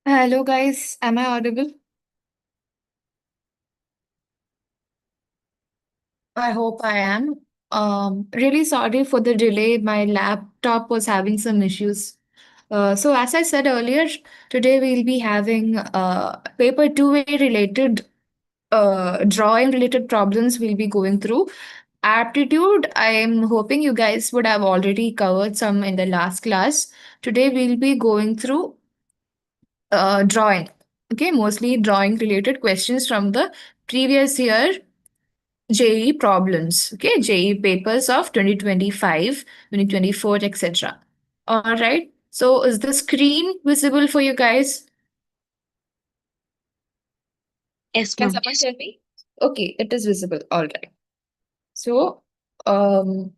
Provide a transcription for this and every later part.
Hello guys, am I audible? I hope I am. Really sorry for the delay. My laptop was having some issues. So as I said earlier, today we'll be having paper two-way related drawing related problems we'll be going through. Aptitude, I am hoping you guys would have already covered some in the last class. Today we'll be going through drawing. Okay, mostly drawing related questions from the previous year JEE problems, okay, JEE papers of 2025, 2024, etc. All right. So is the screen visible for you guys? Yes, Can ma'am. someone tell me? Okay, it is visible. All right. So um,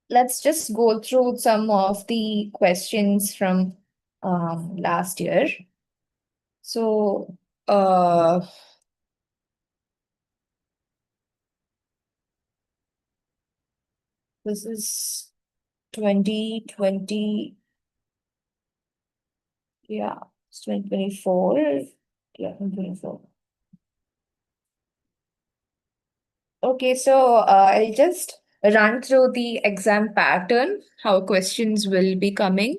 let's just go through some of the questions from last year. So this is 2020, yeah, it's 2024. Yeah, 2024. Okay, so I'll just run through the exam pattern, how questions will be coming,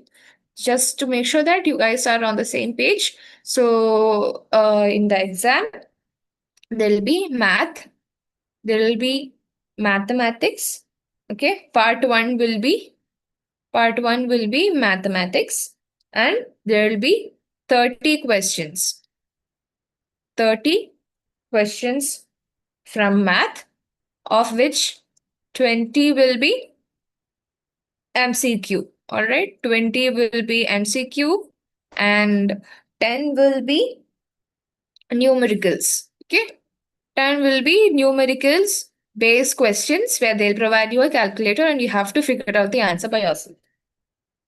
just to make sure that you guys are on the same page. So in the exam, there'll be math, there will be mathematics. Okay, part one will be mathematics, and there will be 30 questions. 30 questions from math, of which 20 will be MCQ. All right, 20 will be MCQ and 10 will be numericals. Okay, 10 will be numericals based questions where they'll provide you a calculator and you have to figure out the answer by yourself.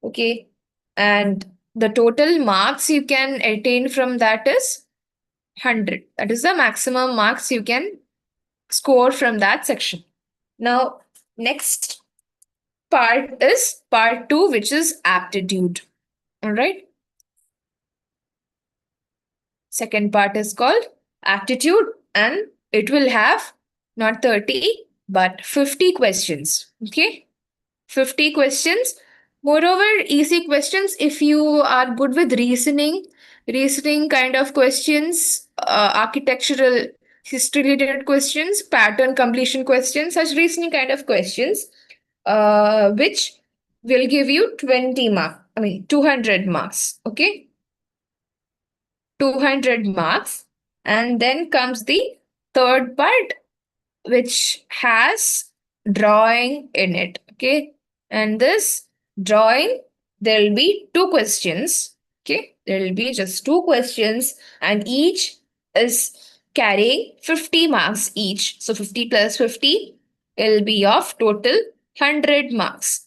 Okay, and the total marks you can attain from that is 100. That is the maximum marks you can score from that section. Now, next part is part two, which is aptitude. All right. Second part is called aptitude, and it will have not 30 but 50 questions. Okay. 50 questions. Moreover, easy questions if you are good with reasoning kind of questions, architectural history related questions, pattern completion questions, such reasoning kind of questions, which will give you 20 marks. I mean, 200 marks. Okay. 200 marks. And then comes the third part, which has drawing in it. Okay. And this drawing, there will be two questions. Okay. There will be just two questions, and each is carrying 50 marks each. So 50 plus 50 will be of total 100 marks.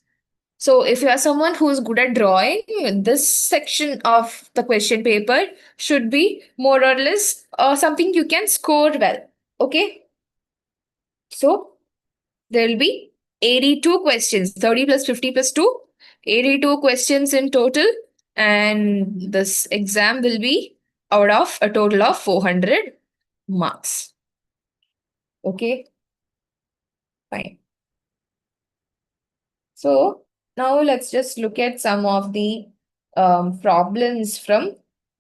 So, if you are someone who is good at drawing, this section of the question paper should be more or less something you can score well. Okay. So, there will be 82 questions, 30 plus 50 plus 2, 82 questions in total. And this exam will be out of a total of 400 marks. Okay. Fine. So now let's just look at some of the problems from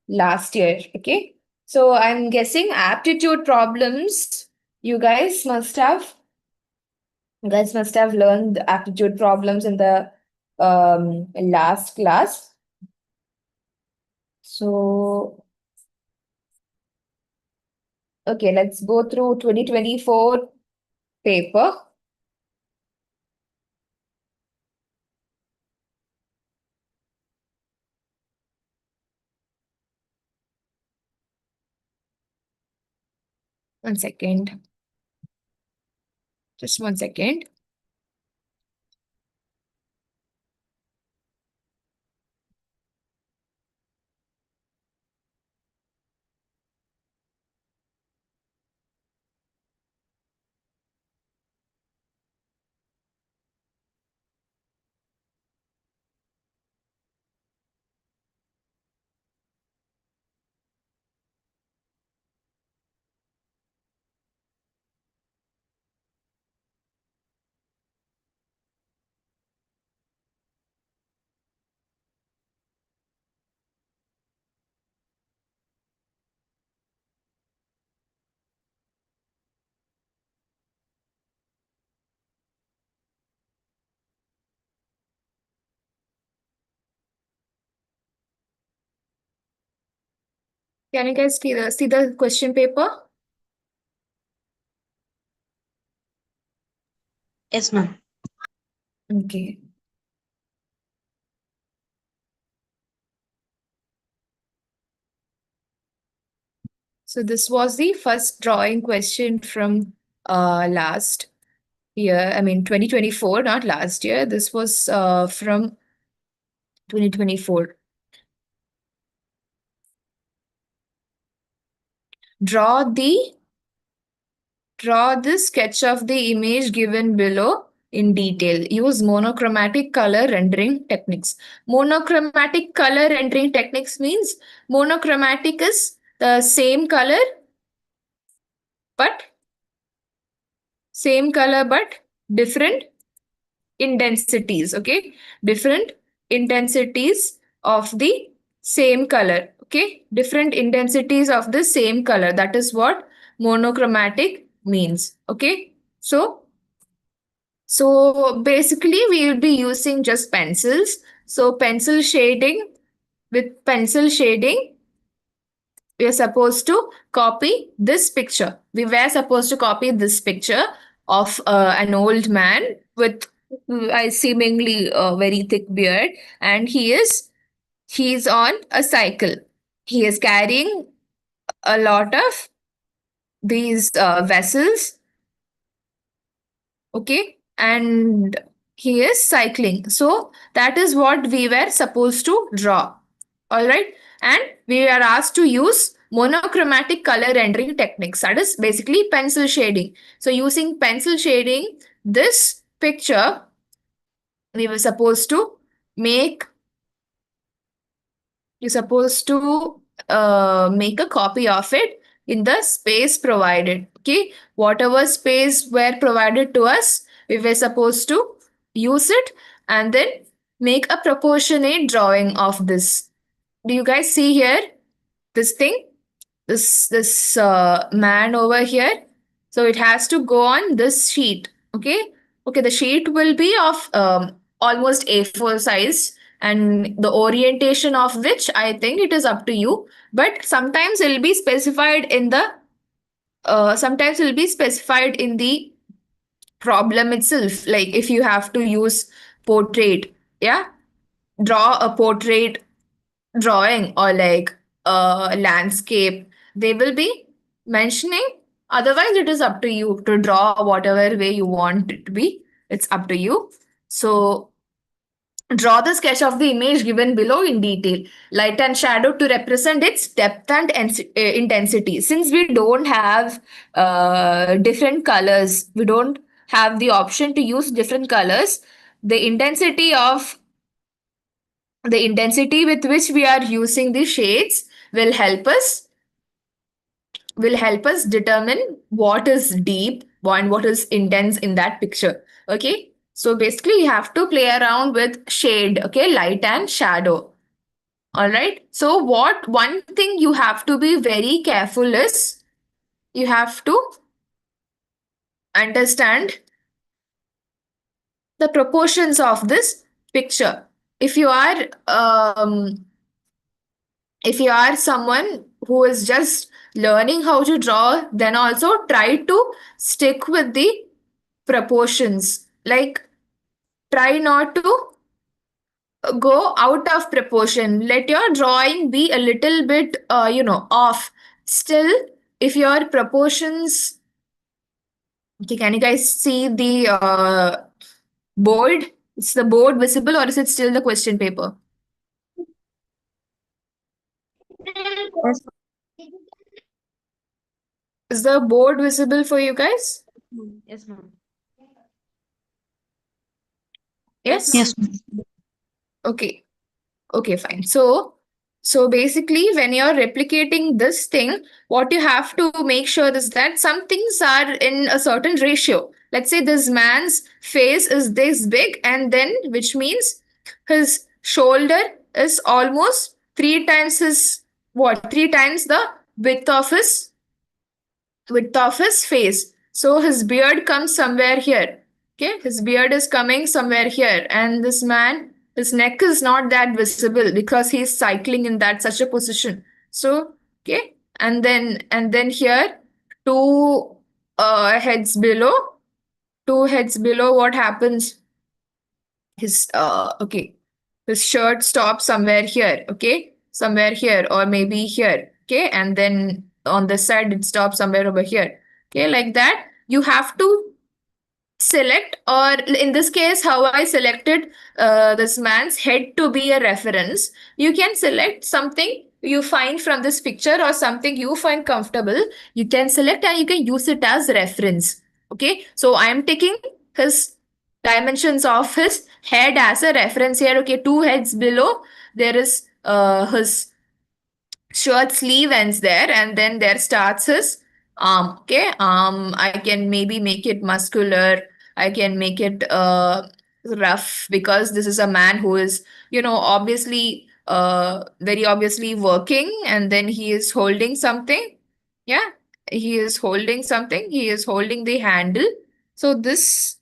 last year. Okay. So I'm guessing aptitude problems, you guys must have learned the aptitude problems in the last class. So okay, let's go through 2024 paper. One second. Just one second. Can you guys see the question paper? Yes, ma'am. Okay. So this was the first drawing question from last year. I mean 2024, not last year. This was from 2024. Draw the Draw the sketch of the image given below in detail. Use monochromatic color rendering techniques. Monochromatic color rendering techniques means monochromatic is the but same color but different intensities. Okay, different intensities of the same color. Okay, different intensities of the same color. That is what monochromatic means. Okay, so basically, we will be using just pencils. So with pencil shading, we are supposed to copy this picture. We were supposed to copy this picture of an old man with seemingly a very thick beard, and he's on a cycle. He is carrying a lot of these vessels. Okay, and he is cycling, so that is what we were supposed to draw. All right, and we are asked to use monochromatic color rendering techniques, that is basically pencil shading. So using pencil shading, this picture we were supposed to make you're supposed to make a copy of it in the space provided. Okay, whatever space were provided to us, we were supposed to use it and then make a proportionate drawing of this. Do you guys see here this thing? This man over here. So it has to go on this sheet. Okay, the sheet will be of almost A4 size, and the orientation of which I think it is up to you, but sometimes it'll be specified in the problem itself, like if you have to use portrait. Yeah, draw a portrait drawing or like a landscape, they will be mentioning. Otherwise, it is up to you to draw whatever way you want it to be. It's up to you. So, draw the sketch of the image given below in detail. Light and shadow to represent its depth and intensity. Since we don't have different colors, we don't have the option to use different colors. The intensity of the intensity with which we are using the shades will help us determine what is deep and what is intense in that picture. Okay, so basically you have to play around with shade. Okay, light and shadow. All right, so what one thing you have to be very careful is you have to understand the proportions of this picture. if you are um, if you are someone who is just learning how to draw, then also try to stick with the proportions. Like, try not to go out of proportion. Let your drawing be a little bit, off. Still, if your proportions. Okay, can you guys see the board? Is the board visible or is it still the question paper? Yes, Is the board visible for you guys? ma'am. Yes, ma'am. Yes? Yes, ma'am. Okay. Okay, fine. So basically, when you're replicating this thing, what you have to make sure is that some things are in a certain ratio. Let's say this man's face is this big, and then which means his shoulder is almost three times the width of his face. So his beard comes somewhere here. Okay, his beard is coming somewhere here, and this man, his neck is not that visible because he's cycling in that such a position. So Okay, and then here two heads below, two heads below, what happens? His okay, his shirt stops somewhere here, okay, somewhere here, or maybe here, okay, and then on this side it stops somewhere over here, okay, like that. You have to select, or in this case how I selected this man's head to be a reference. You can select something you find from this picture or something you find comfortable. You can select and you can use it as reference. Okay, so I am taking his dimensions of his head as a reference here. Okay, two heads below there is his shirt sleeve ends there, and then there starts his arm. Okay, I can maybe make it muscular, I can make it rough, because this is a man who is, obviously, very obviously working, and then he is holding something. Yeah, he is holding something, he is holding the handle. So this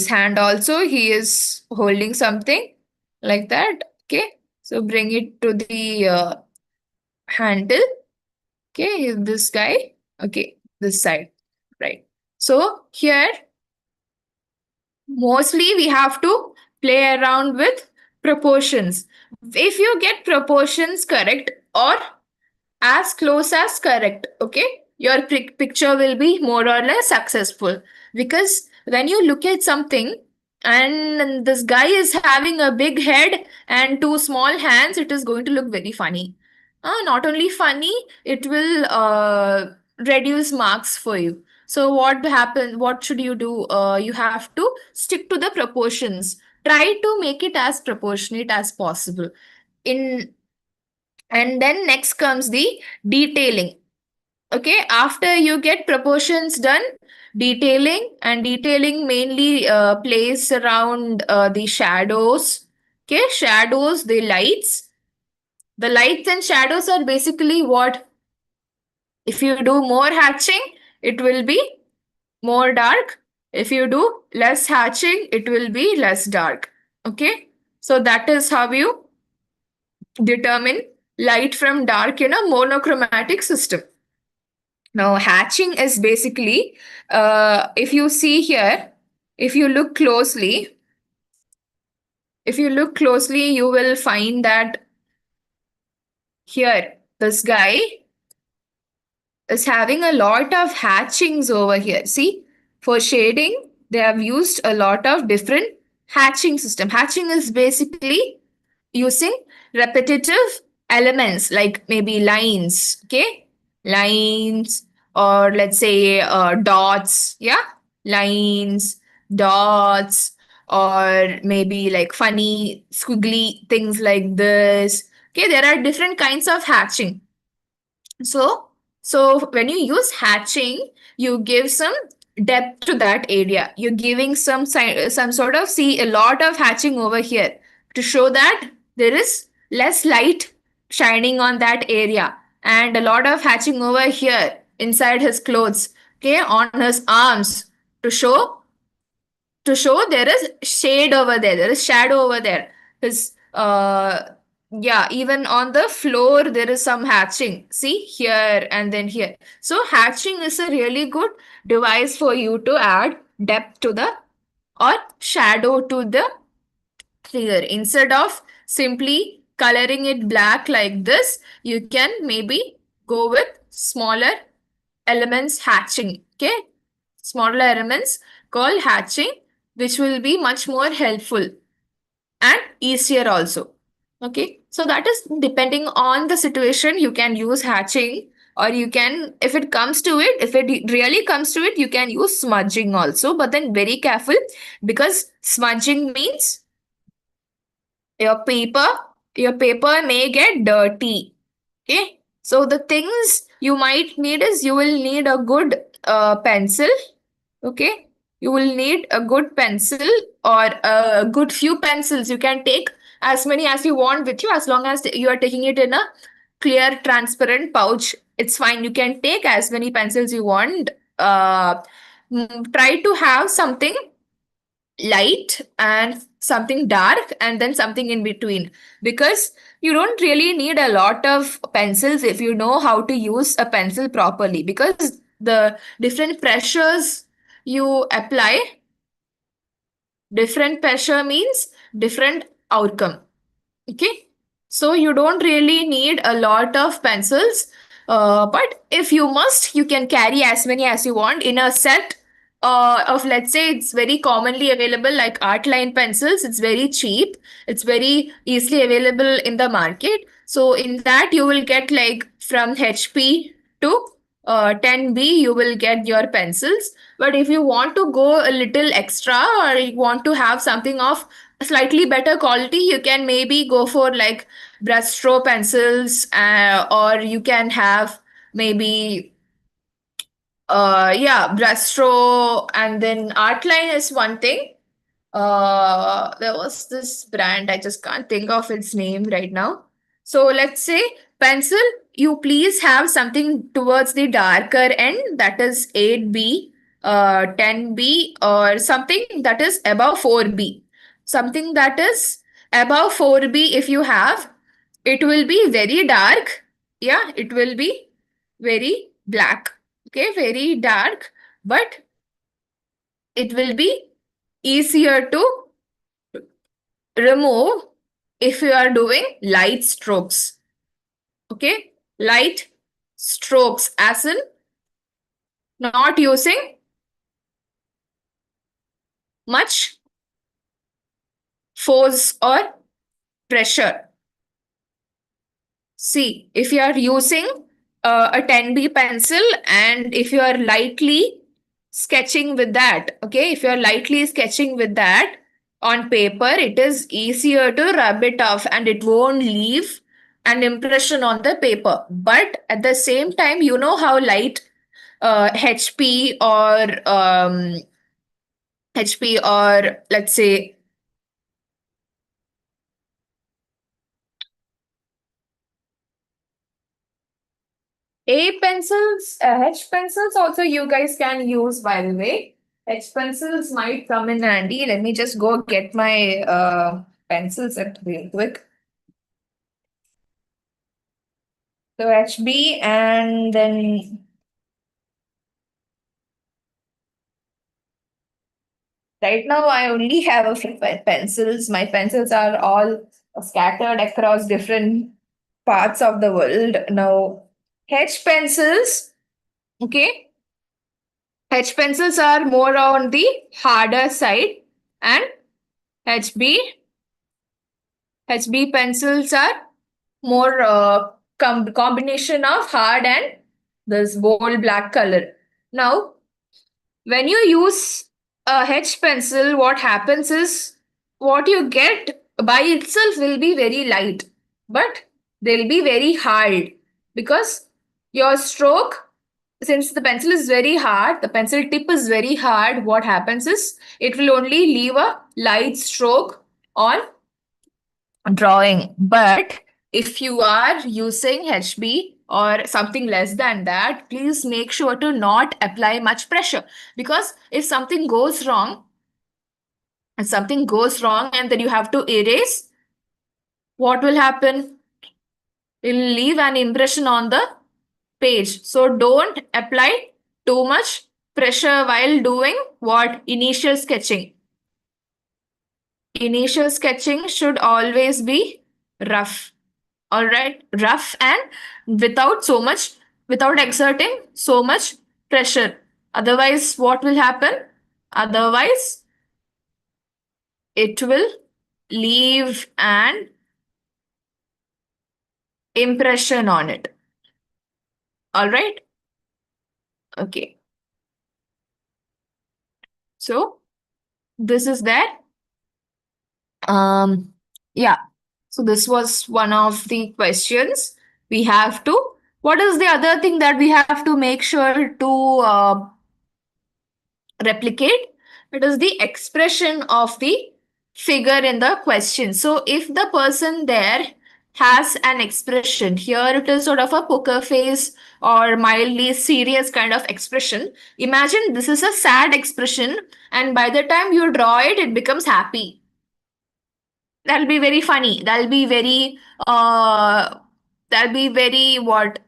hand also, he is holding something like that. Okay, so bring it to the handle. Okay, this guy. Okay, this side. Right. So here, mostly we have to play around with proportions. If you get proportions correct, or as close as correct, okay, your picture will be more or less successful. Because when you look at something and this guy is having a big head and two small hands, it is going to look very funny. Not only funny, it will reduce marks for you. So what should you do? You have to stick to the proportions. Try to make it as proportionate as possible. In And then next comes the detailing. Okay, after you get proportions done, detailing mainly plays around the shadows. Okay, shadows, the lights and shadows are basically what, if you do more hatching, it will be more dark. If you do less hatching, it will be less dark. Okay, so that is how you determine light from dark in a monochromatic system. Now, hatching is basically, if you see here, if you look closely, you will find that here, this guy is having a lot of hatchings over here. See, for shading, they have used a lot of different hatching system. Hatching is basically using repetitive elements like maybe lines, okay? Lines, or let's say dots, yeah? Lines, dots, or maybe like funny, squiggly things like this. Okay, there are different kinds of hatching. So when you use hatching, you give some depth to that area. You're giving some sort of, see, a lot of hatching over here to show that there is less light shining on that area, and a lot of hatching over here inside his clothes, okay, on his arms, to show there is shade over there, there is shadow over there. His yeah, even on the floor there is some hatching, see, here and then here. So hatching is a really good device for you to add depth to the, or shadow to the figure. Instead of simply coloring it black like this, you can maybe go with smaller elements hatching. Okay, smaller elements called hatching, which will be much more helpful and easier also. Okay, so that is depending on the situation. You can use hatching, or you can, if it comes to it, if it really comes to it, you can use smudging also. But then very careful, because smudging means your paper your paper may get dirty. Okay, so the things you might need is, you will need a good pencil. Okay, you will need a good pencil, or a good few pencils. You can take as many as you want with you, as long as you are taking it in a clear transparent pouch. It's fine, you can take as many pencils you want. Try to have something light and something dark and then something in between, because you don't really need a lot of pencils if you know how to use a pencil properly, because the different pressures you apply, different pressure means different outcome. Okay, so you don't really need a lot of pencils, but if you must, you can carry as many as you want in a set of, let's say, it's very commonly available like art line pencils. It's very cheap, it's very easily available in the market. So in that you will get like from HP to 10B, you will get your pencils. But if you want to go a little extra, or you want to have something of slightly better quality, you can maybe go for like brushstroke pencils, or you can have maybe yeah, brushstroke, and then Artline is one thing. There was this brand, I just can't think of its name right now. So let's say pencil, you please have something towards the darker end, that is 8B, 10B, or something that is above 4B. Something that is above 4B, if you have, it will be very dark. Yeah, it will be very black. Okay, very dark, but it will be easier to remove if you are doing light strokes. Okay, light strokes, as in not using much force or pressure. See, if you are using a 10B pencil, and if you are lightly sketching with that, okay, if you are lightly sketching with that on paper, it is easier to rub it off and it won't leave an impression on the paper. But at the same time, you know how light HP or HP, or let's say A pencils, H pencils also you guys can use, by the way. H pencils might come in handy. Let me just go get my pencil set real quick. So HB, and then right now I only have a few pencils. My pencils are all scattered across different parts of the world. Now, H pencils, okay, H pencils are more on the harder side, and HB HB pencils are more combination of hard and this bold black color. Now, when you use a H pencil, what happens is what you get by itself will be very light, but they'll be very hard, because your stroke, since the pencil is very hard, the pencil tip is very hard, what happens is it will only leave a light stroke on drawing. But if you are using HB or something less than that, please make sure to not apply much pressure, because if something goes wrong, and then you have to erase, what will happen? It will leave an impression on the page. So don't apply too much pressure while doing what? Initial sketching. Initial sketching should always be rough. All right, rough and without exerting so much pressure. Otherwise, what will happen? Otherwise, it will leave an impression on it. All right. Okay. So this is there. Um, yeah. So this was one of the questions we have to. What is the other thing that we have to make sure to replicate? It is the expression of the figure in the question. So if the person there has an expression. Here it is sort of a poker face or mildly serious kind of expression. Imagine this is a sad expression, and by the time you draw it, it becomes happy. That'll be very funny. Uh that'll be very what?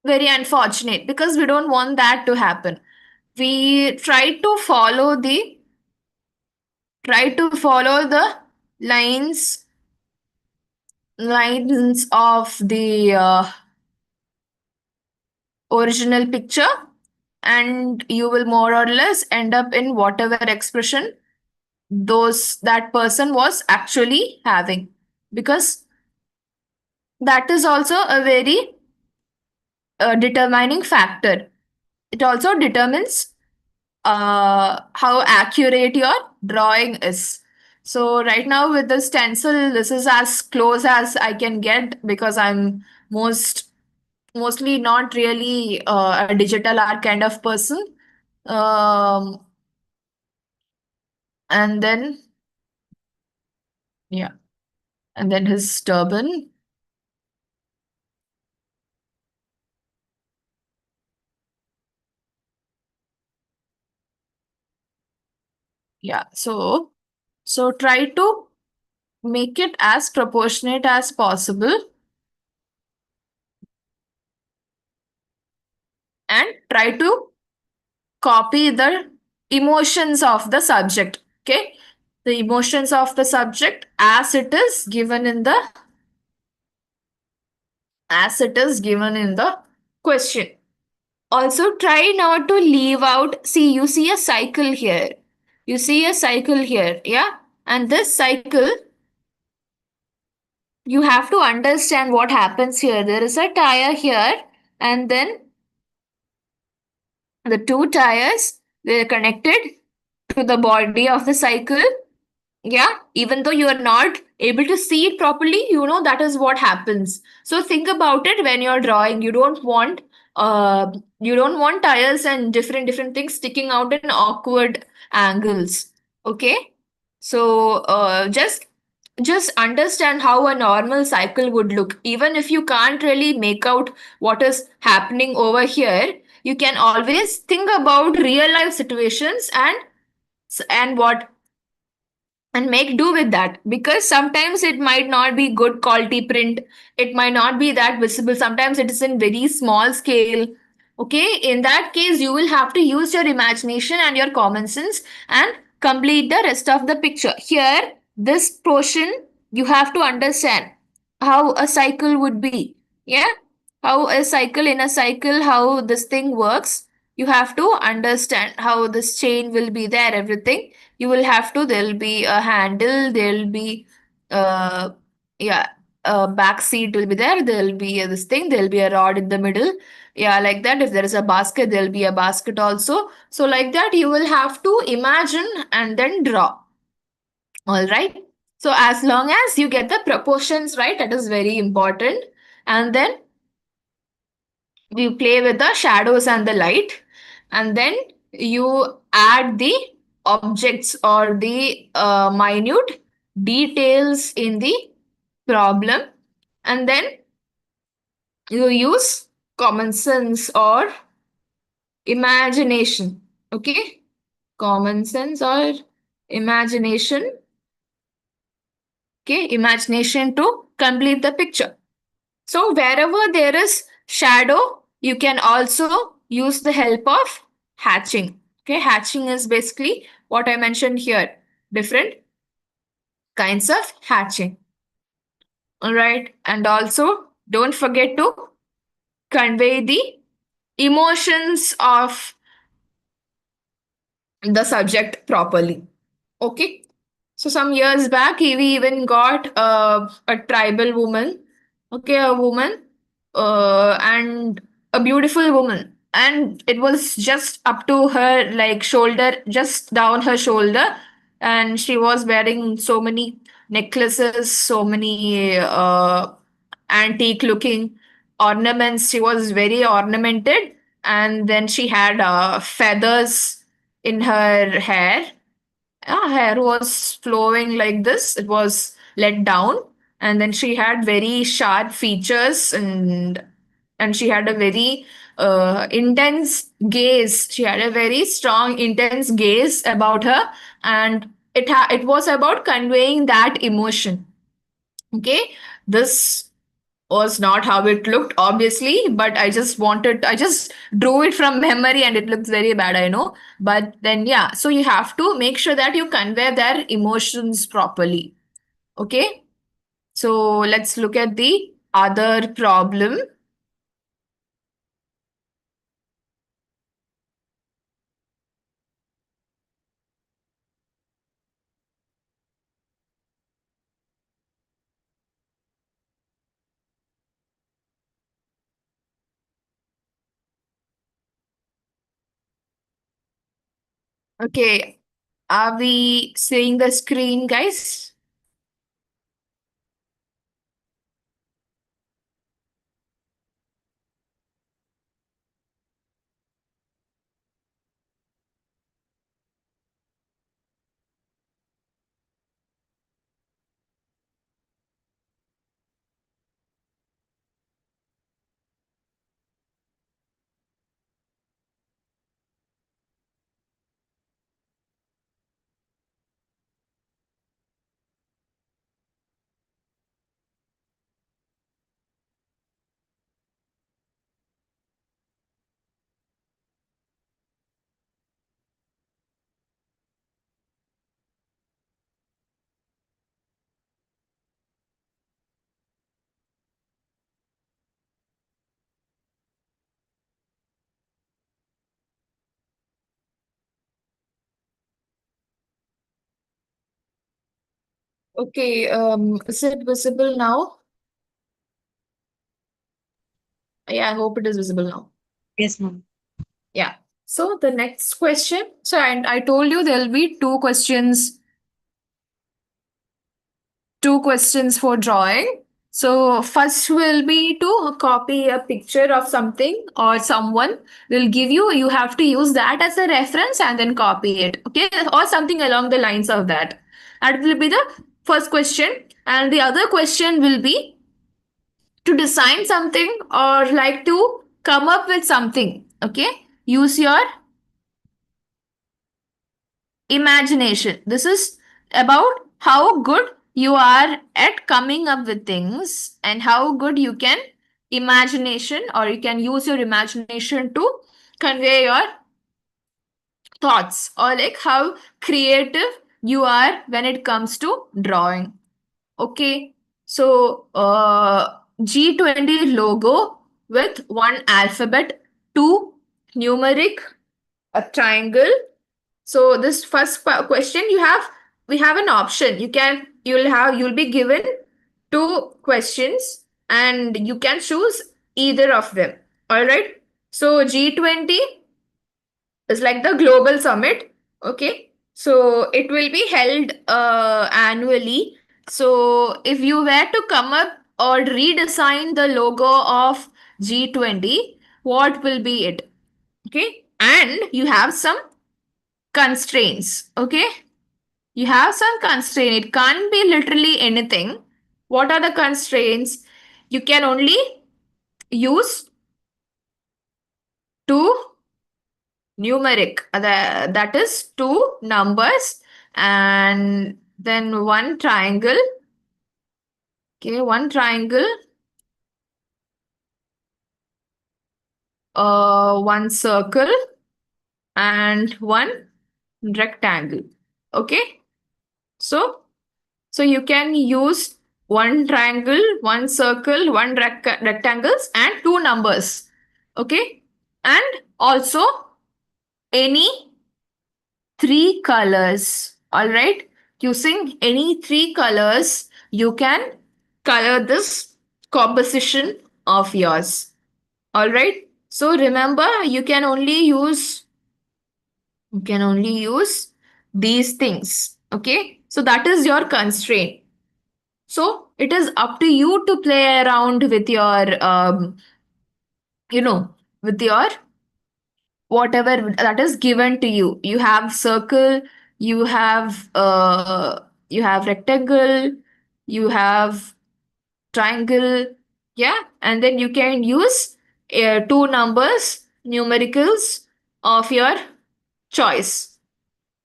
Very unfortunate, because we don't want that to happen. We try to follow the lines lines of the original picture, and you will more or less end up in whatever expression those that person was actually having, because that is also a very determining factor. It also determines how accurate your drawing is. So right now with the stencil, this is as close as I can get, because I'm mostly not really a digital art kind of person. Um, and then yeah, and then his turban. Yeah, so try to make it as proportionate as possible, and try to copy the emotions of the subject. Okay, the emotions of the subject as it is given in the question. Also, try not to leave out. See, you see a cycle here. You see a cycle here, yeah? And this cycle, you have to understand what happens here. There is a tire here, and then the two tires, they're connected to the body of the cycle. Yeah, even though you are not able to see it properly, you know that is what happens. So think about it when you're drawing. You don't want tires and different things sticking out in awkward angles. Okay, so just understand how a normal cycle would look. Even if you can't really make out what is happening over here, you can always think about real life situations, and what and make do with that, because sometimes it might not be good quality print, it might not be that visible, sometimes it is in very small scale. Okay, in that case you will have to use your imagination and your common sense and complete the rest of the picture. Here, this portion, you have to understand how a cycle would be. Yeah, how a cycle in a cycle, how this thing works. You have to understand how this chain will be there, everything you will have to. There'll be a handle, there'll be uh yeah, a back seat will be there, there'll be this thing, there'll be a rod in the middle. Yeah, like that. If there is a basket, there'll be a basket also. So like that you will have to imagine and then draw. All right, so as long as you get the proportions right, that is very important. And then you play with the shadows and the light, and then you add the objects or the minute details in the problem, and then you use common sense or imagination. Okay, common sense or imagination. Okay, imagination to complete the picture. So wherever there is shadow, you can also use the help of hatching. Okay, hatching is basically what I mentioned here. Different kinds of hatching. All right, and also don't forget to convey the emotions of the subject properly. Okay. So some years back, we even got a tribal woman. Okay, a woman, and a beautiful woman, and it was just up to her like shoulder, just down her shoulder, and she was wearing so many necklaces, so many antique looking ornaments. She was very ornamented, and then she had feathers in her hair. Her hair was flowing like this. It was let down, and then she had very sharp features, and she had a very intense gaze. She had a very strong, intense gaze about her, and it was about conveying that emotion. Okay, this was not how it looked, obviously, but I just drew it from memory and it looks very bad, I know. But then, yeah, so you have to make sure that you convey their emotions properly. Okay, so let's look at the other problem. Okay, are we seeing the screen, guys? Okay, is it visible now? Yeah, I hope it is visible now. Yes, ma'am. Yeah. So the next question. So I told you there'll be two questions for drawing. So first will be to copy a picture of something or someone will give you. You have to use that as a reference and then copy it. Okay, or something along the lines of that. That will be the first question, and the other question will be to design something or like to come up with something. Okay, use your imagination. This is about how good you are at coming up with things and how good you can imagination or you can use your imagination to convey your thoughts, or like how creative you are when it comes to drawing. Okay, so G20 logo with one alphabet, two numeric, a triangle. So this first question, we have an option. You'll be given two questions and you can choose either of them. All right. So G20 is like the global summit. Okay. So it will be held annually. So if you were to come up or redesign the logo of G20, what will be it? Okay. And you have some constraints. Okay, you have some constraint. It can't be literally anything. What are the constraints? You can only use two numeric, that is two numbers, and then one triangle. Okay, one triangle, one circle, and one rectangle. Okay, so so you can use one triangle, one circle, one rectangles, and two numbers. Okay. And also any three colors. All right. Using any three colors, you can color this composition of yours. All right. So remember, you can only use these things. Okay. So that is your constraint. So it is up to you to play around with your, you know, with your whatever that is given to you. You have circle, you have rectangle, you have triangle, yeah, and then you can use two numbers, numericals of your choice.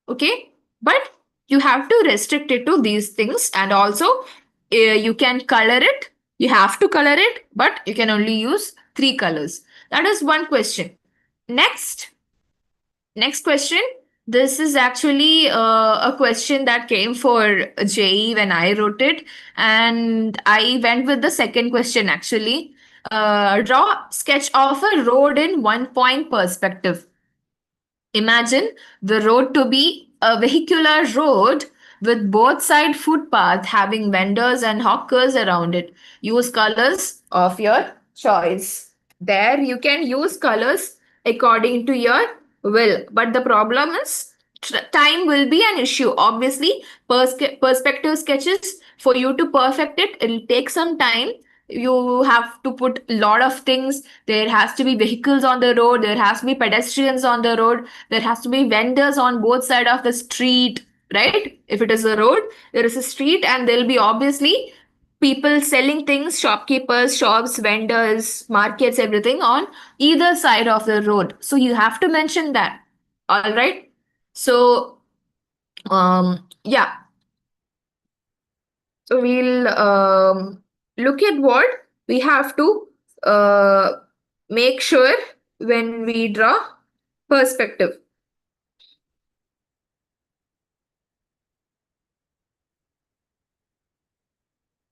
Okay, but you have to restrict it to these things, and also you can color it. You have to color it, but you can only use three colors. That is one question. Next question. This is actually a question that came for JE when I wrote it, and I went with the second question actually. Draw sketch of a road in 1 point perspective. Imagine the road to be a vehicular road with both side footpath having vendors and hawkers around it. Use colors of your choice. There you can use colors according to your will. But the problem is time will be an issue. Obviously, perspective sketches, for you to perfect it, it'll take some time. You have to put a lot of things. There has to be vehicles on the road, there has to be pedestrians on the road, there has to be vendors on both side of the street, right? If it is a road, there is a street, and there'll be obviously people selling things, shopkeepers, shops, vendors, markets, everything on either side of the road. So you have to mention that. All right. So yeah. So we'll look at what we have to uh, make sure when we draw perspective.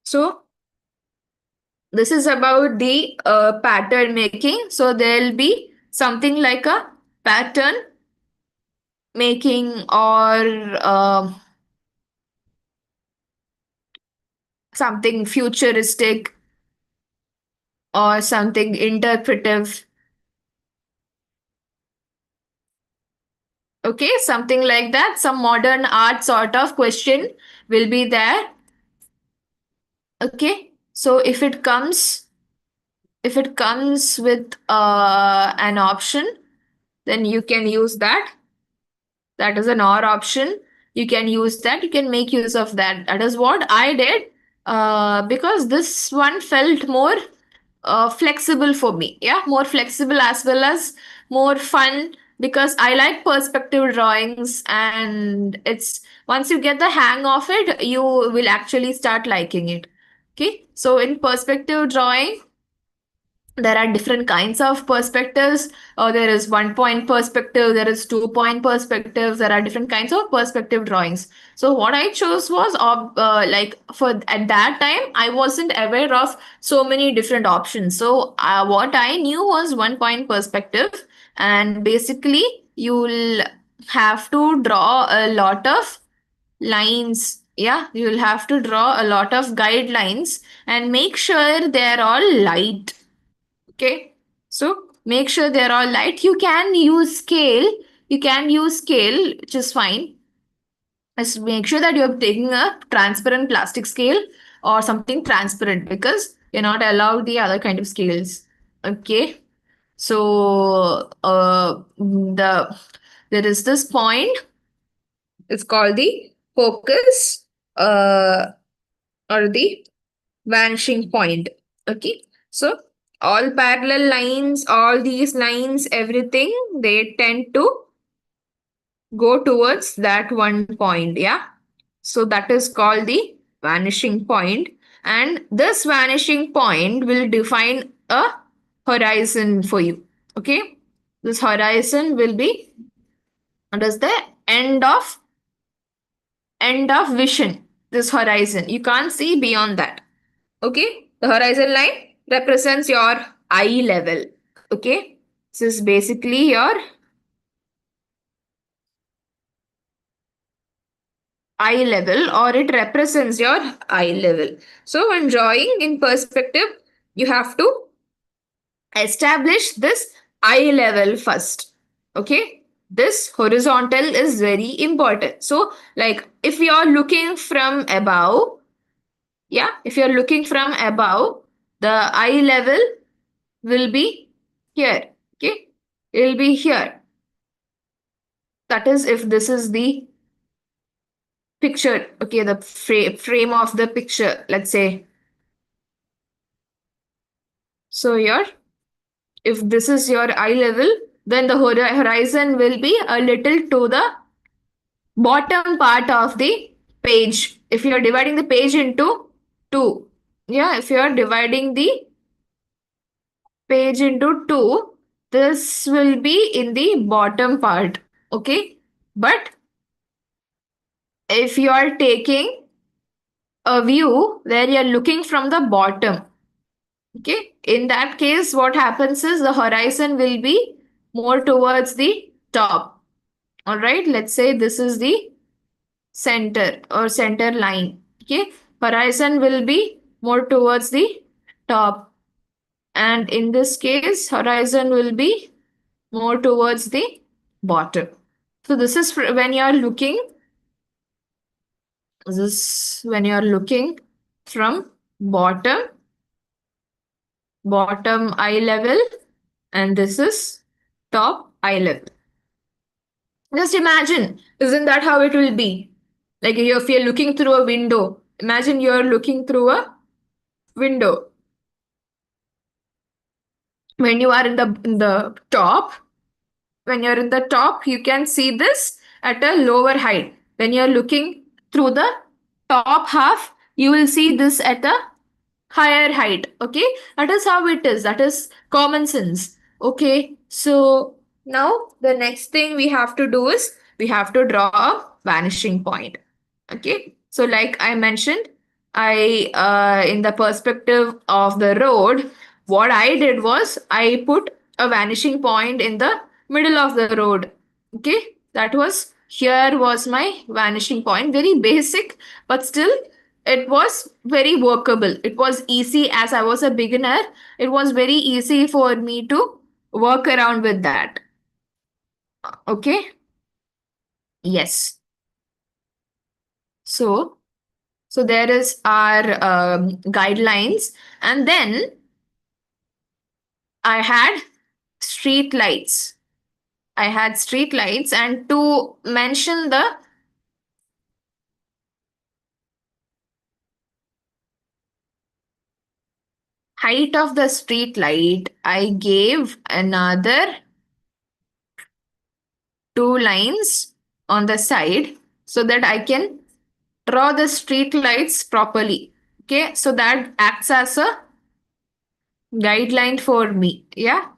So this is about the pattern making. So there'll be something like a pattern making, or something futuristic, or something interpretive. Okay, something like that. Some modern art sort of question will be there. Okay, so if it comes with an option, then you can use that. That is an or option. You can use that. You can make use of that. That is what I did, because this one felt more flexible for me. Yeah, more flexible as well as more fun, because I like perspective drawings, and it's once you get the hang of it, you will actually start liking it. Okay, so in perspective drawing, there are different kinds of perspectives. There is 1 point perspective, there is 2 point perspectives, there are different kinds of perspective drawings. So what I chose was like, for at that time I wasn't aware of so many different options. So what I knew was 1 point perspective, and basically you'll have to draw a lot of lines. Yeah, you'll have to draw a lot of guidelines and make sure they're all light. Okay, so make sure they're all light. You can use scale. You can use scale, which is fine. Just make sure that you're taking a transparent plastic scale or something transparent, because you're not allowed the other kind of scales. Okay, so there is this point. It's called the focus, uh, or the vanishing point. Okay, so all parallel lines, all these lines, everything, they tend to go towards that 1 point. Yeah, so that is called the vanishing point, and this vanishing point will define a horizon for you. Okay, this horizon will be, what is the end of vision. This horizon, you can't see beyond that. Okay, the horizon line represents your eye level. Okay, this is basically your eye level, or it represents your eye level. So when drawing in perspective, you have to establish this eye level first. Okay, this horizontal is very important. So like, if you are looking from above, yeah, if you're looking from above, the eye level will be here. Okay, it will be here. That is if this is the picture. Okay, the frame of the picture, let's say. So if this is your eye level, then the horizon will be a little to the bottom part of the page. If you're dividing the page into two, yeah, if you're dividing the page into two, this will be in the bottom part. Okay. But if you are taking a view where you're looking from the bottom, okay, in that case, what happens is the horizon will be more towards the top. All right. Let's say this is the center or center line. Okay. Horizon will be more towards the top. And in this case, horizon will be more towards the bottom. So this is when you are looking. This is when you are looking from bottom eye level, and this is top eye level. Just imagine, isn't that how it will be? Like if you're looking through a window, imagine you're looking through a window. When you are in the top, when you're in the top, you can see this at a lower height. When you're looking through the top half, you will see this at a higher height. Okay, that is how it is. That is common sense. Okay, so now the next thing we have to do is we have to draw a vanishing point. Okay, so like I mentioned, I in the perspective of the road, what I did was I put a vanishing point in the middle of the road. Okay, that was here was my vanishing point. Very basic, but still it was very workable. It was easy as I was a beginner. It was very easy for me to work around with that. Okay. Yes. So there is our guidelines, and then I had street lights. I had street lights, and to mention the height of the street light, I gave another two lines on the side so that I can draw the street lights properly. Okay, so that acts as a guideline for me. Yeah.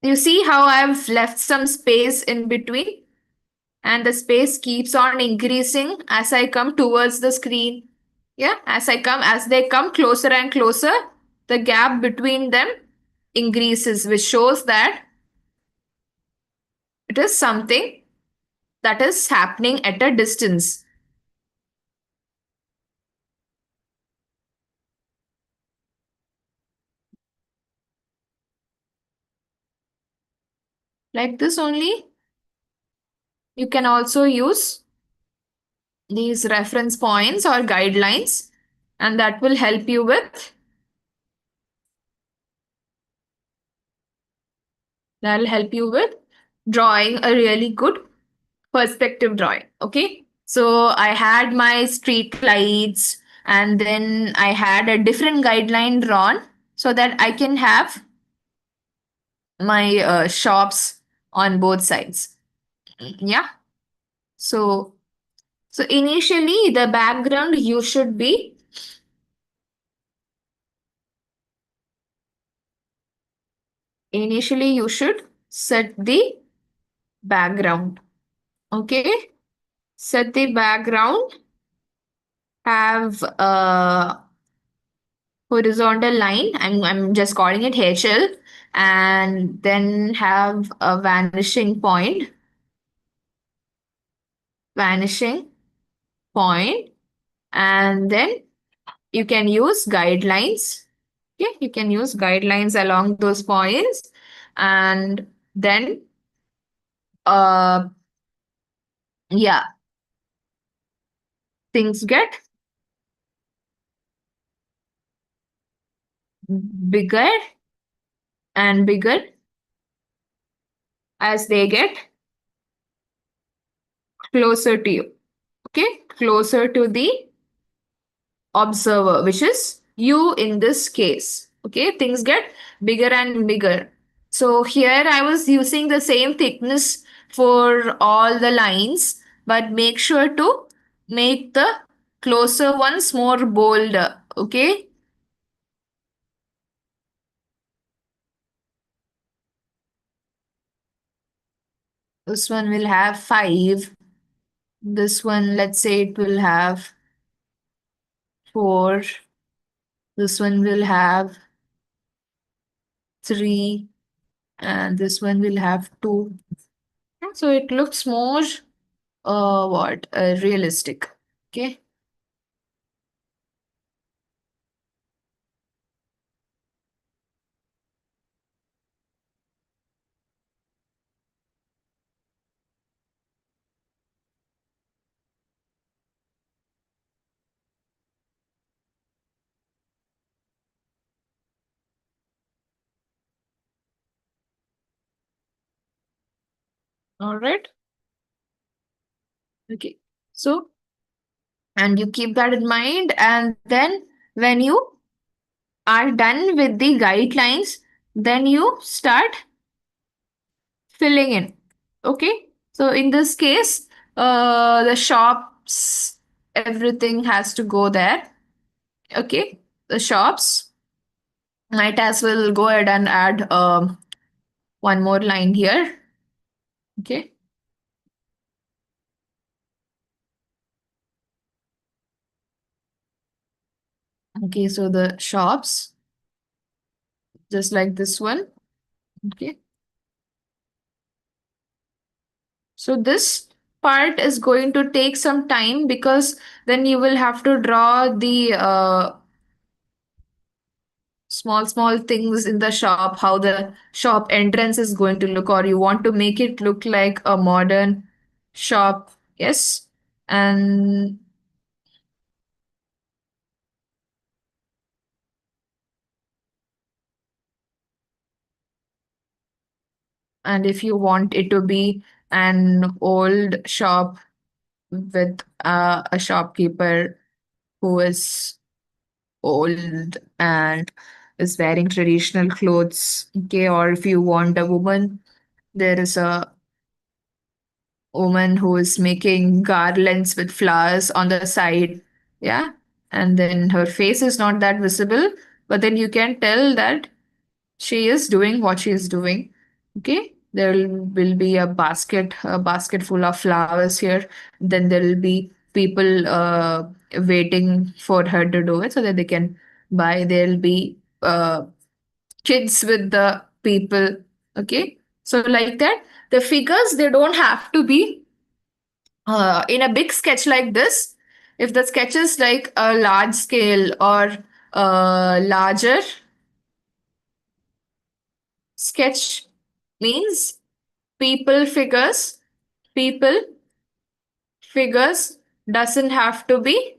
You see how I've left some space in between, and the space keeps on increasing as I come towards the screen. Yeah, as they come closer and closer, the gap between them increases, which shows that it is something that is happening at a distance. Like this only. You can also use these reference points or guidelines, and that will help you with drawing a really good perspective drawing. Okay, so I had my street lights, and then I had a different guideline drawn so that I can have my shops on both sides. Yeah. So initially the background you should be initially you should set the background. Okay, set the background, have a horizontal line. I'm just calling it HL, and then have a vanishing point, and then you can use guidelines. Okay, you can use guidelines along those points, and then uh yeah, things get bigger and bigger as they get closer to you. Okay, closer to the observer, which is U in this case. Okay, things get bigger and bigger. So here I was using the same thickness for all the lines, but make sure to make the closer ones more bolder. Okay, this one will have 5. This one, let's say it will have 4. This one will have 3. And this one will have 2. So it looks more realistic. Okay. All right. Okay. So, and you keep that in mind. And then when you are done with the guidelines, then you start filling in. Okay. So in this case, the shops, everything has to go there. Okay. The shops might as well go ahead and add one more line here. Okay. Okay. So the shops, just like this one. Okay. So this part is going to take some time because then you will have to draw the small things in the shop, how the shop entrance is going to look, or you want to make it look like a modern shop. Yes. And and if you want it to be an old shop with a shopkeeper who is old and is wearing traditional clothes, okay, or if you want a woman, there is a woman who is making garlands with flowers on the side, yeah, and then her face is not that visible, but then you can tell that she is doing what she is doing. Okay, will be a basket full of flowers here. Then there will be people waiting for her to do it so that they can buy. There'll be kids with the people. Okay, so like that, the figures they don't have to be in a big sketch like this. If the sketch is like a large scale or larger sketch means people figures people figures doesn't have to be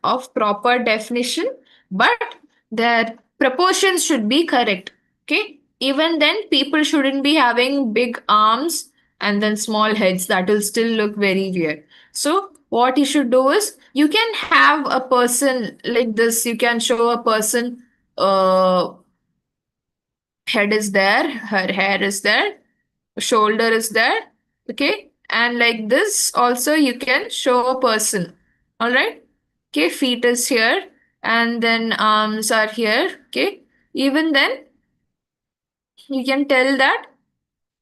of proper definition, but their proportions should be correct. Okay, even then people shouldn't be having big arms and then small heads. That will still look very weird. So what you should do is you can have a person like this. You can show a person uh head is there, her hair is there, shoulder is there. Okay, and like this also you can show a person. All right. Okay, feet is here and then arms are here. Okay, even then you can tell that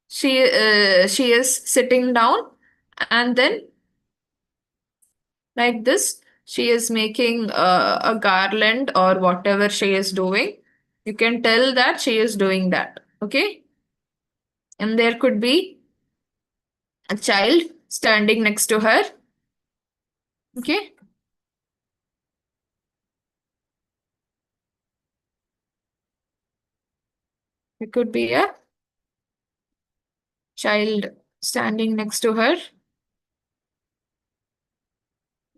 she is sitting down, and then like this she is making a garland or whatever she is doing. You can tell that she is doing that. Okay, and there could be a child standing next to her. Okay, it could be a child standing next to her.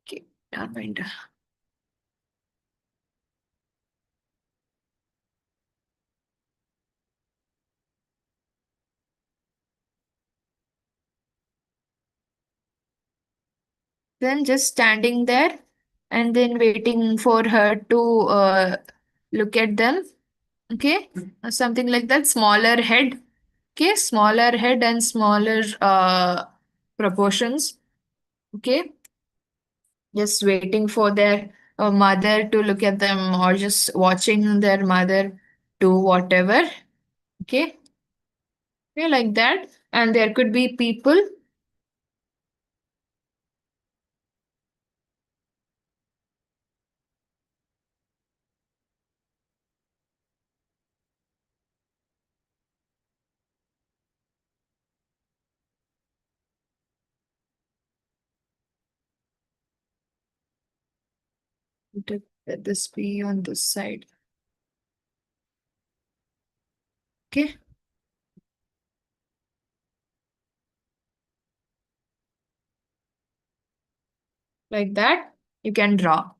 Okay, never mind. Then just standing there and then waiting for her to look at them. Okay, something like that. Smaller head. Okay, smaller head and smaller proportions. Okay, just waiting for their mother to look at them or just watching their mother do whatever. Okay, yeah, like that. And there could be people. Let this be on this side. Okay, like that. You can draw.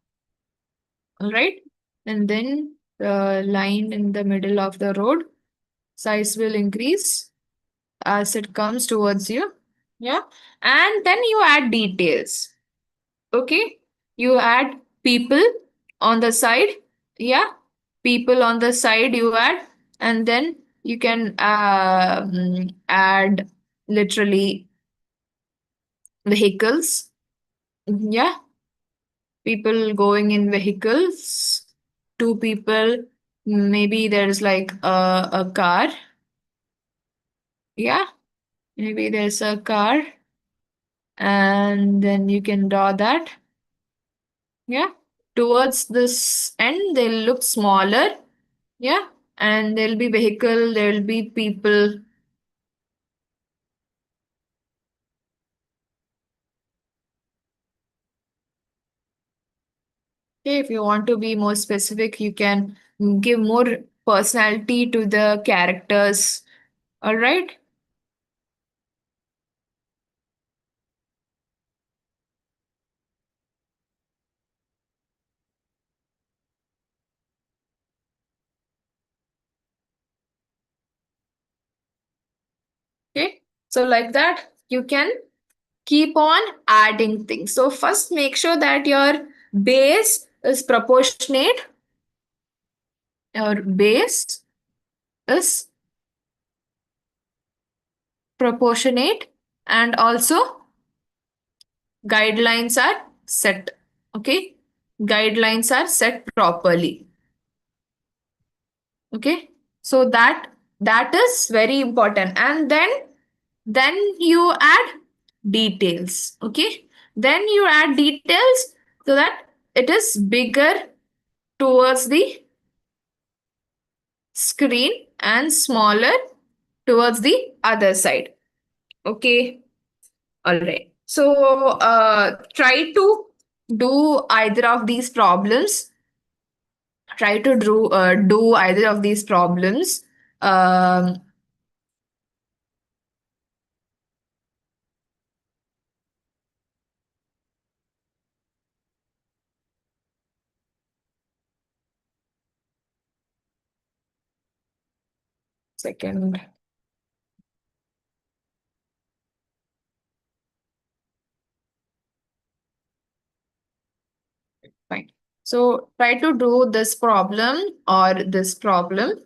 All right. And then the line in the middle of the road size will increase as it comes towards you. Yeah. And then you add details. Okay. You add people on the side. Yeah. People on the side you add. And then you can add literally vehicles. Yeah. People going in vehicles. Two people. Maybe there's like a car. Yeah. Maybe there's a car. And then you can draw that. Yeah. Towards this end, they'll look smaller. Yeah. And there'll be vehicle, there'll be people. Okay, if you want to be more specific, you can give more personality to the characters. All right. Okay. So, like that, you can keep on adding things. So, first make sure that your base is proportionate. Your base is proportionate and also guidelines are set. Okay, guidelines are set properly. Okay, so that is very important. And then you add details. Okay, then you add details so that it is bigger towards the screen and smaller towards the other side. Okay. All right. So try to do either of these problems. Try to do either of these problems. Um, Second. Fine. So try to do this problem or this problem.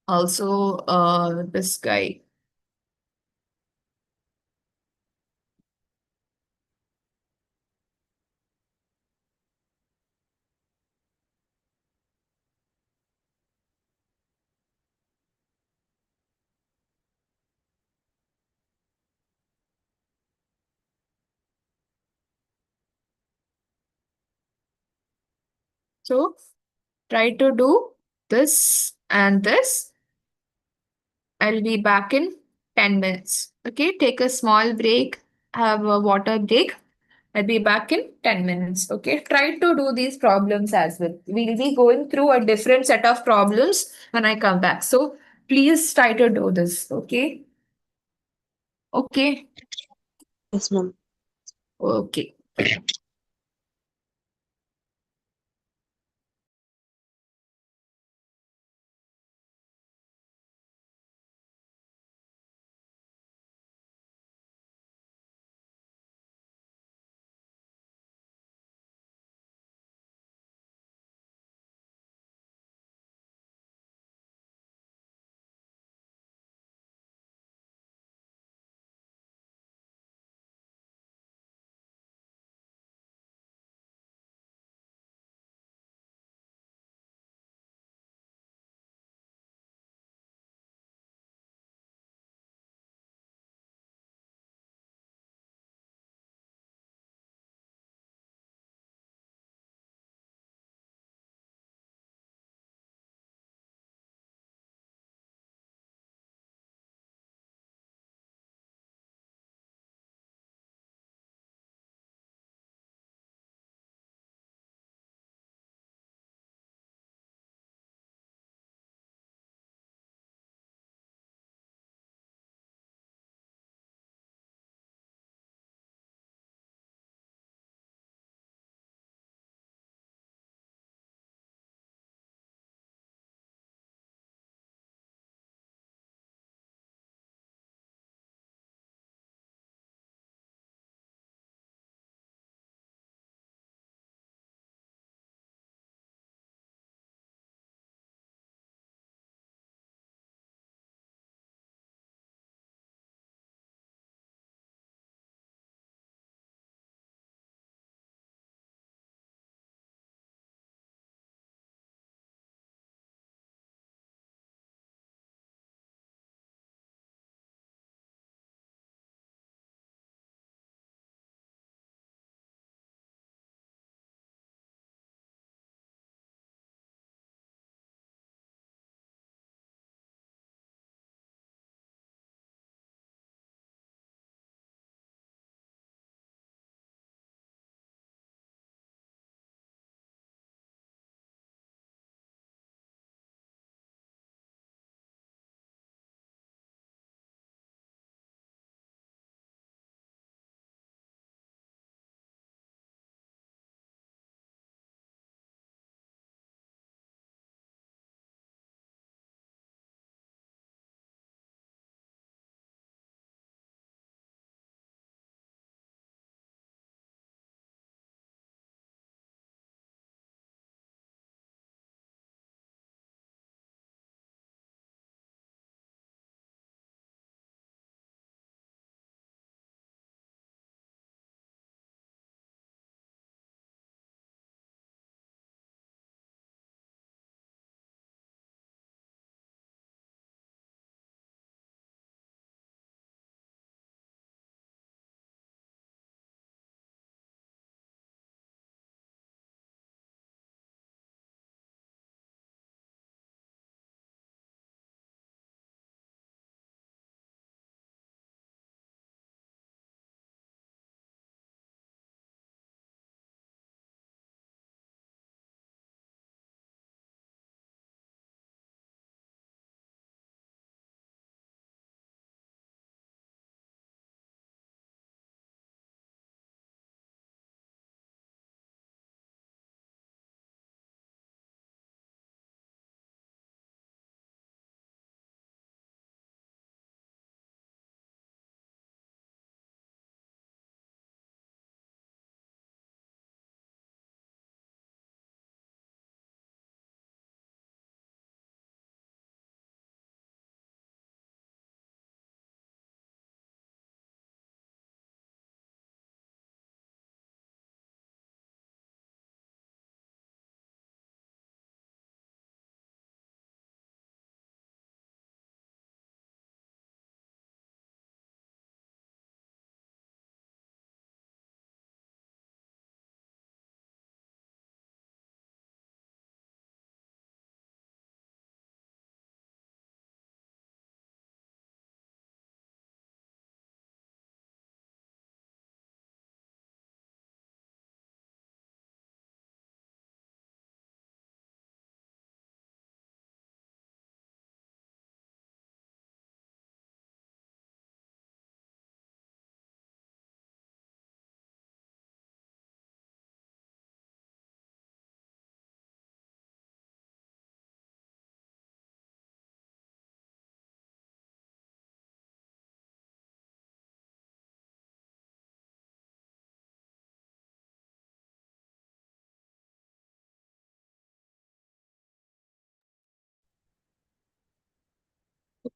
Also, this guy. So try to do this and this. I'll be back in 10 minutes. Okay, take a small break, have a water break. I'll be back in 10 minutes. Okay, try to do these problems as well. We'll be going through a different set of problems when I come back. So please try to do this. Okay, okay, Yes, ma'am. okay.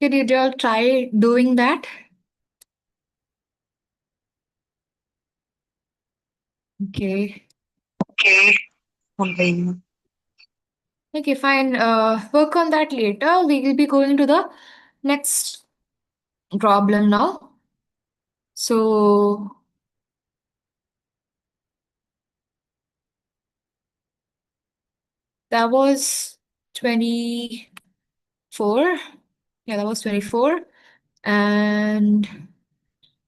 Did you all try doing that? Okay. Okay. Fine. Okay, fine. Work on that later. We will be going to the next problem now. So that was 24. Yeah, that was 24. And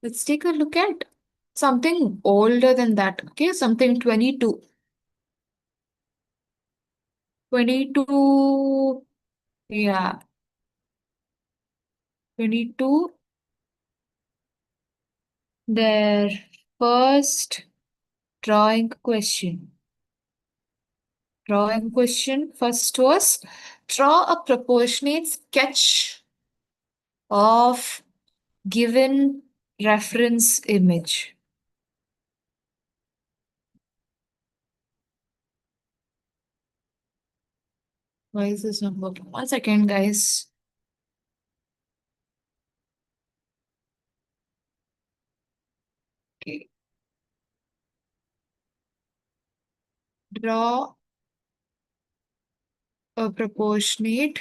let's take a look at something older than that. Okay, something 22. 22. Yeah, 22. Their first drawing question. Drawing question first was draw a proportionate sketch of given reference image. Why is this not working? 1 second, guys. Okay. Draw a proportionate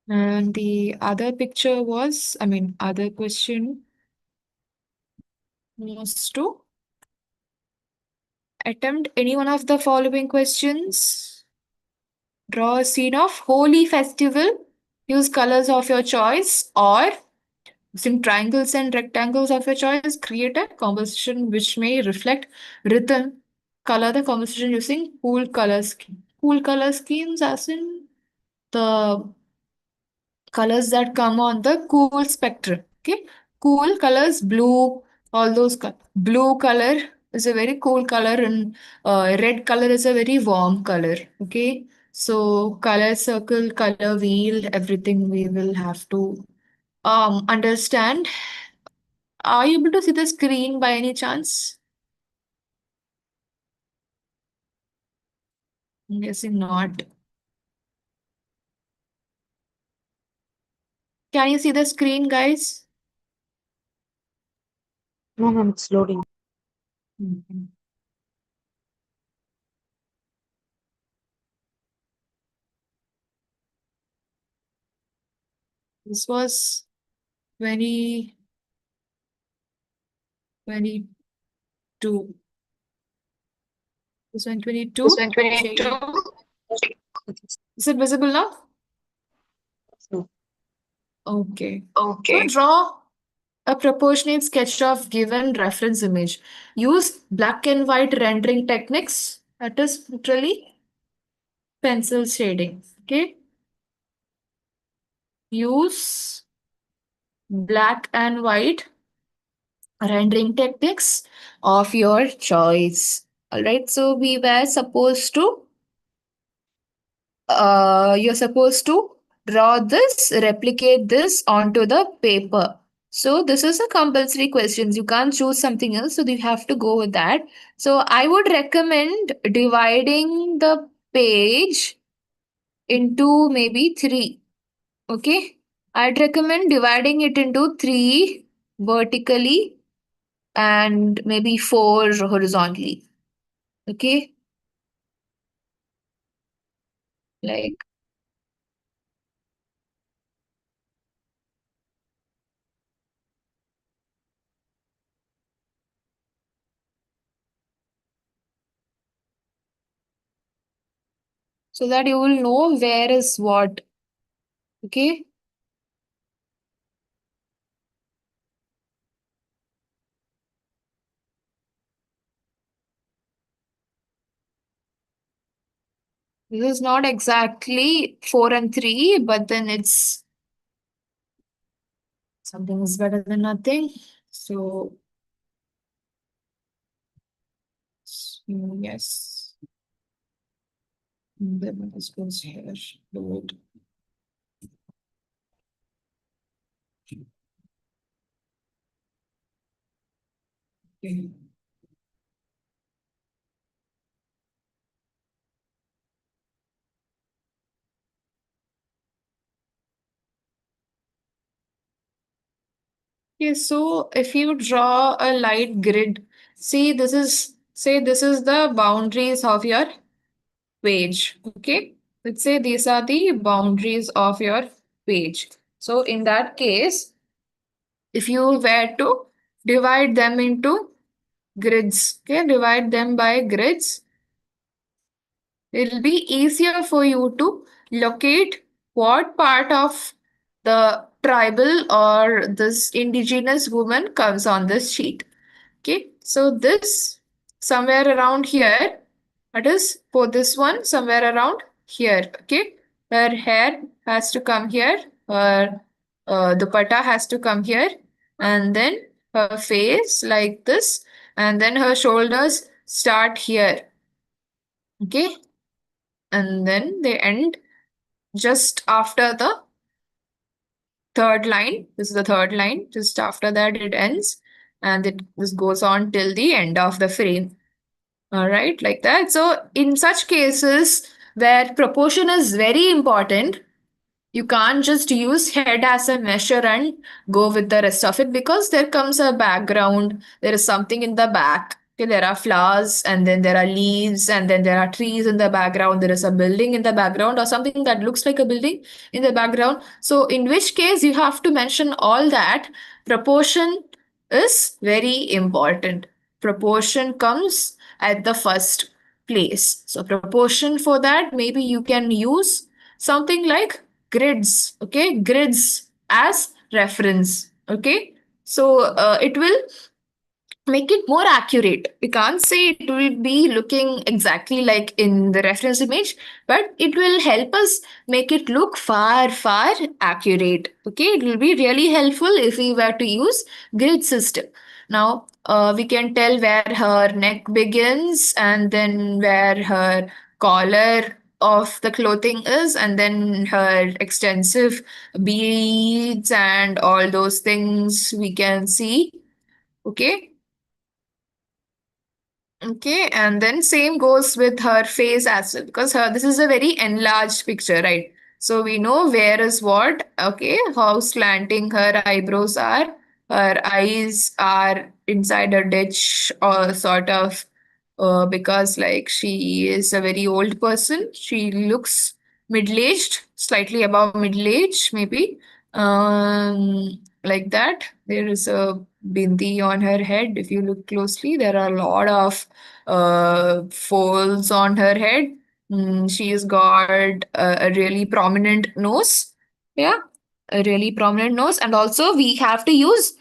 and the other picture was, other question was to attempt any one of the following questions. Draw a scene of holy festival. Use colors of your choice or using triangles and rectangles of your choice. Create a composition which may reflect rhythm. Color the composition using cool color scheme. Cool color schemes as in the colors that come on the cool spectrum. Okay, cool colors, blue, all those blue color is a very cool color, and red color is a very warm color. Okay, so color circle, color wheel, everything we will have to understand. Are you able to see the screen by any chance? I'm guessing not. Can you see the screen, guys? No, ma'am, it's loading. Mhm. This was 2022. This one This 22. one, 22. JEE. Is it visible now? No. Okay. So Okay. draw a proportionate sketch of given reference image. Use black and white rendering techniques. That is literally pencil shading. Okay. Use black and white rendering techniques of your choice. All right. So we were supposed to you're supposed to draw this, replicate this onto the paper. So this is a compulsory questions. You can't choose something else, so you have to go with that. So I would recommend dividing the page into maybe three. Okay, I'd recommend dividing it into three vertically and maybe four horizontally. Okay, like so that you will know where is what. Okay. This is not exactly 4 and 3, but then it's something is better than nothing. So, yes. Then this goes here. Load. Okay. Okay, so if you draw a light grid, see this is the boundaries of your page. Okay. Let's say these are the boundaries of your page. So in that case, if you were to divide them into grids, okay, divide them by grids, it'll be easier for you to locate what part of the tribal or this indigenous woman comes on this sheet. Okay, so this somewhere around here, that is for this one, somewhere around here. Okay, her hair has to come here, her dupatta has to come here, and then her face like this, and then her shoulders start here. Okay, and then they end just after the third line. This is the third line. Just after that, it ends, and this goes on till the end of the frame. All right, like that. So, in such cases where proportion is very important, you can't just use head as a measure and go with the rest of it because there comes a background. There is something in the back. Okay, there are flowers and then there are leaves and then there are trees in the background. There is a building in the background or something that looks like a building in the background. So, in which case you have to mention all that. Proportion is very important. Proportion comes at the first place. So, proportion for that, maybe you can use something like grids. Okay, grids as reference. Okay, so it will make it more accurate. We can't say it will be looking exactly like in the reference image, but it will help us make it look far, far accurate. Okay, it will be really helpful if we were to use grid system. Now, we can tell where her neck begins and then where her collar of the clothing is, and then her extensive beads and all those things we can see. Okay. Okay, and then same goes with her face as well because her this is a very enlarged picture, right? So we know where is what, okay, how slanting her eyebrows are. Her eyes are inside a ditch or sort of because like she is a very old person. She looks middle-aged, slightly above middle age, maybe. Like that. There is a bindi on her head. If you look closely, there are a lot of folds on her head. She's got a really prominent nose. Yeah, a really prominent nose. And also, we have to use,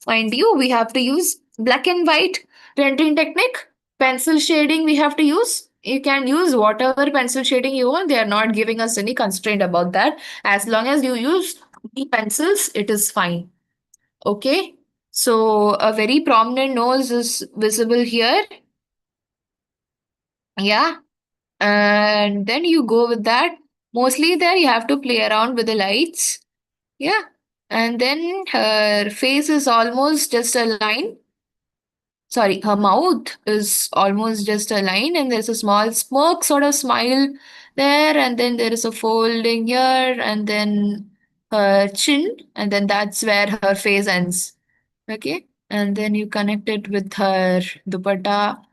mind you, we have to use black and white rendering technique. Pencil shading, we have to use. You can use whatever pencil shading you want. They are not giving us any constraint about that. As long as you use the pencils, it is fine. Okay. So, a very prominent nose is visible here. Yeah, and then you go with that. Mostly there you have to play around with the lights. Yeah. And then her face is almost just a line. Sorry, her mouth is almost just a line, and there's a small smirk sort of smile there, and then there is a folding here, and then her chin, and then that's where her face ends. Okay. And then you connect it with her dupatta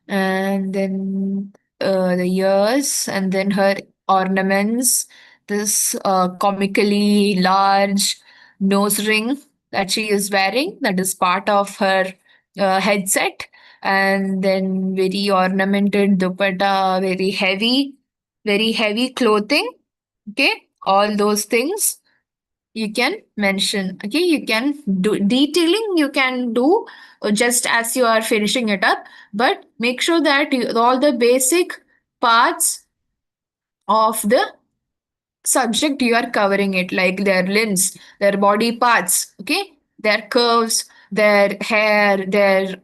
and then the ears, and then her ornaments, this comically large nose ring that she is wearing, that is part of her headset, and then very ornamented dupatta, very heavy. very heavy clothing. Okay, all those things you can mention. Okay, you can do detailing, you can do just as you are finishing it up, but make sure that all the basic parts of the subject you are covering it, like their limbs, their body parts, okay, their curves, their hair, their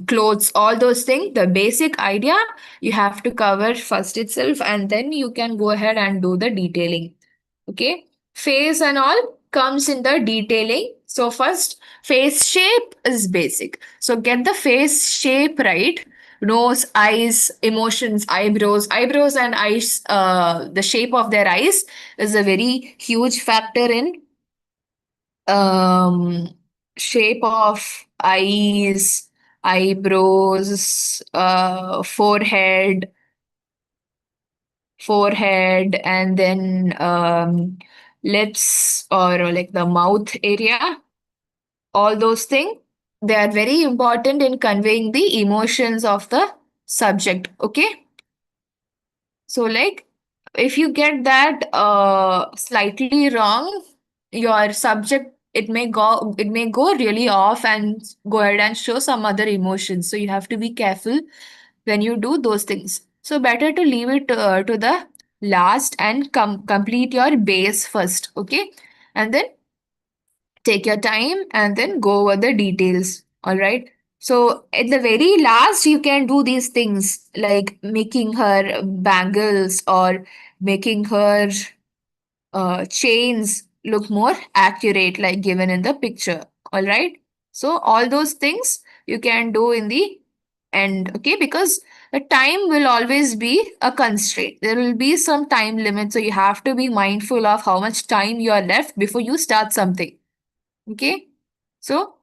clothes, all those things, the basic idea you have to cover first itself, and then you can go ahead and do the detailing. Okay, face and all comes in the detailing. So first, face shape is basic, so get the face shape right. Nose, eyes, emotions, eyebrows and eyes, the shape of their eyes is a very huge factor in um shape of eyes, eyebrows, forehead, and then lips, or like the mouth area. All those things, they are very important in conveying the emotions of the subject. Okay, so like if you get that slightly wrong, your subject, it may go really off and go ahead and show some other emotions. So you have to be careful when you do those things. So better to leave it to the last and complete your base first. Okay, and then take your time and then go over the details. All right. So at the very last, you can do these things like making her bangles or making her chains look more accurate, like given in the picture. All right. So all those things you can do in the end. Okay, because the time will always be a constraint. There will be some time limit, so you have to be mindful of how much time you are left before you start something. Okay, so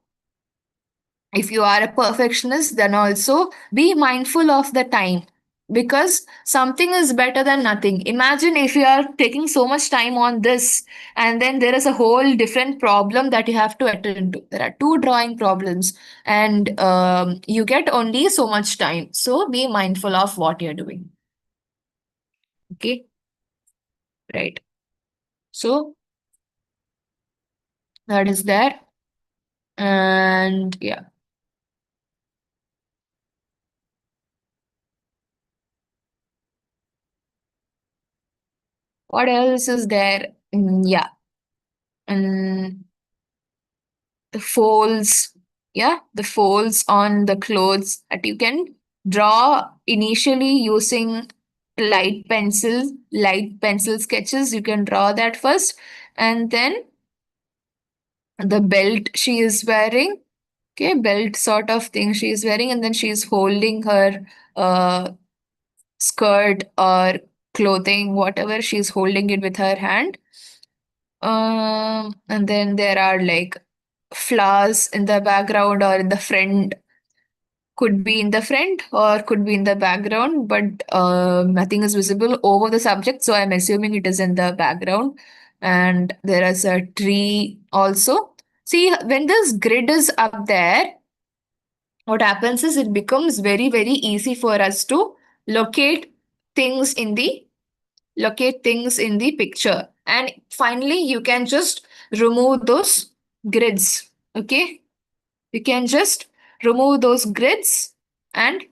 if you are a perfectionist, then also be mindful of the time, because something is better than nothing. Imagine if you are taking so much time on this, and then there is a whole different problem that you have to attend to. There are two drawing problems, and you get only so much time. So be mindful of what you're doing. Okay, right. So that is there. And yeah, what else is there? Yeah. And the folds, yeah, the folds on the clothes that you can draw initially using light pencil sketches. You can draw that first, and then the belt she is wearing, okay, belt sort of thing she is wearing, and then she is holding her uh, skirt or clothing, whatever, she's holding it with her hand. And then there are like flowers in the background or in the front, could be in the front or could be in the background, but nothing is visible over the subject, so I'm assuming it is in the background. And there is a tree also. See, when this grid is up there, what happens is it becomes very, very easy for us to locate things in the locate things in the picture. And finally, you can just remove those grids. Okay, you can just remove those grids, and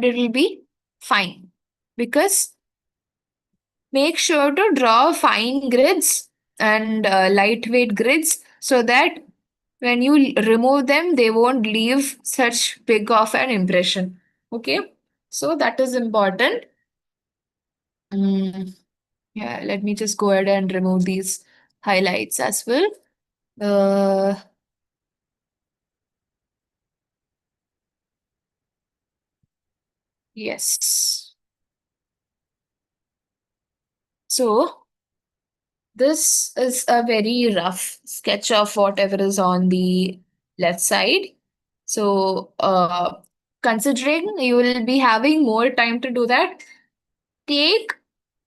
it will be fine. Because make sure to draw fine grids and lightweight grids, so that when you remove them, they won't leave such big of an impression. Okay, so that is important. Mm, yeah, let me just go ahead and remove these highlights as well. Uh, yes. So this is a very rough sketch of whatever is on the left side. So, considering you will be having more time to do that, take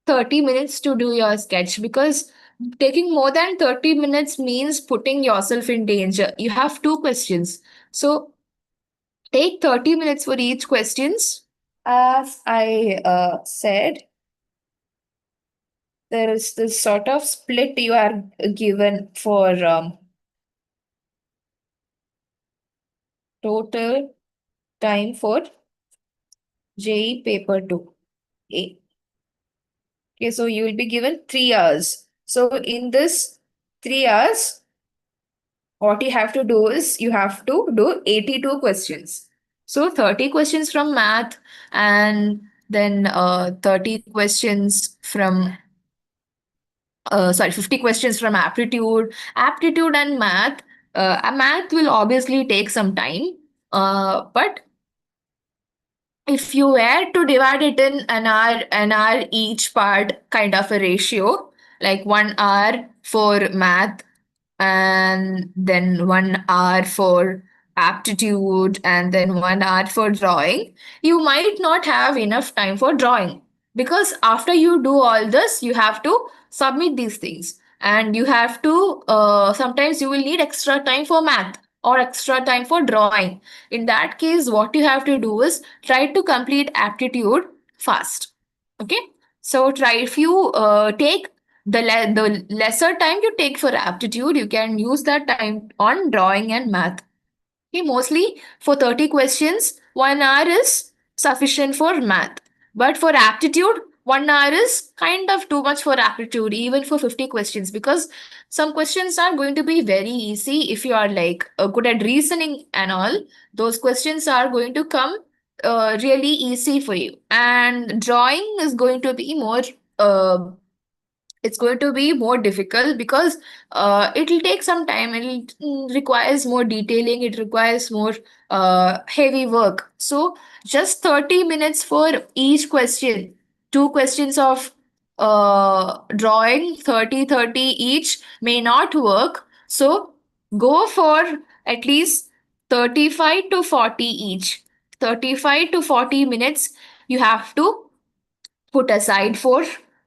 30 minutes to do your sketch, because taking more than 30 minutes means putting yourself in danger. You have two questions. So take 30 minutes for each questions. As I said, there is this sort of split you are given for total time for JEE Paper 2. Okay, okay, so you will be given 3 hours. So in this 3 hours, what you have to do is you have to do 82 questions. So 30 questions from math, and then 30 questions from sorry, 50 questions from aptitude and math. Math will obviously take some time, but if you were to divide it in an hour each part kind of a ratio, like 1 hour for math and then 1 hour for aptitude and then 1 hour for drawing, you might not have enough time for drawing, because after you do all this you have to submit these things, and you have to sometimes you will need extra time for math or extra time for drawing. In that case, what you have to do is try to complete aptitude fast. Okay, so try, if you take the lesser time you take for aptitude, you can use that time on drawing and math. Okay, mostly for 30 questions, 1 hour is sufficient for math. But for aptitude, 1 hour is kind of too much for aptitude, even for 50 questions, because some questions are going to be very easy if you are like good at reasoning and all. Those questions are going to come really easy for you. And drawing is going to be more. It's going to be more difficult because it'll take some time. It requires more detailing. It requires more heavy work. So just 30 minutes for each question. Two questions of drawing, 30 each may not work. So go for at least 35 to 40 each. 35 to 40 minutes you have to put aside for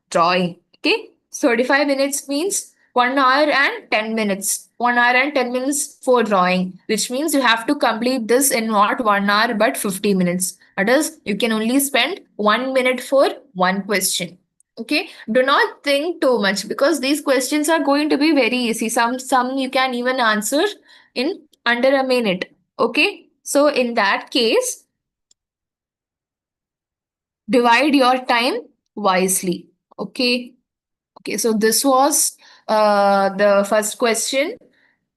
drawing. Okay, 35 minutes means 1 hour and 10 minutes. 1 hour and 10 minutes for drawing, which means you have to complete this in not 1 hour but 50 minutes. That is, you can only spend 1 minute for one question. Okay, do not think too much, because these questions are going to be very easy. Some you can even answer in under a minute. Okay, so in that case, divide your time wisely. Okay. Okay. So this was the first question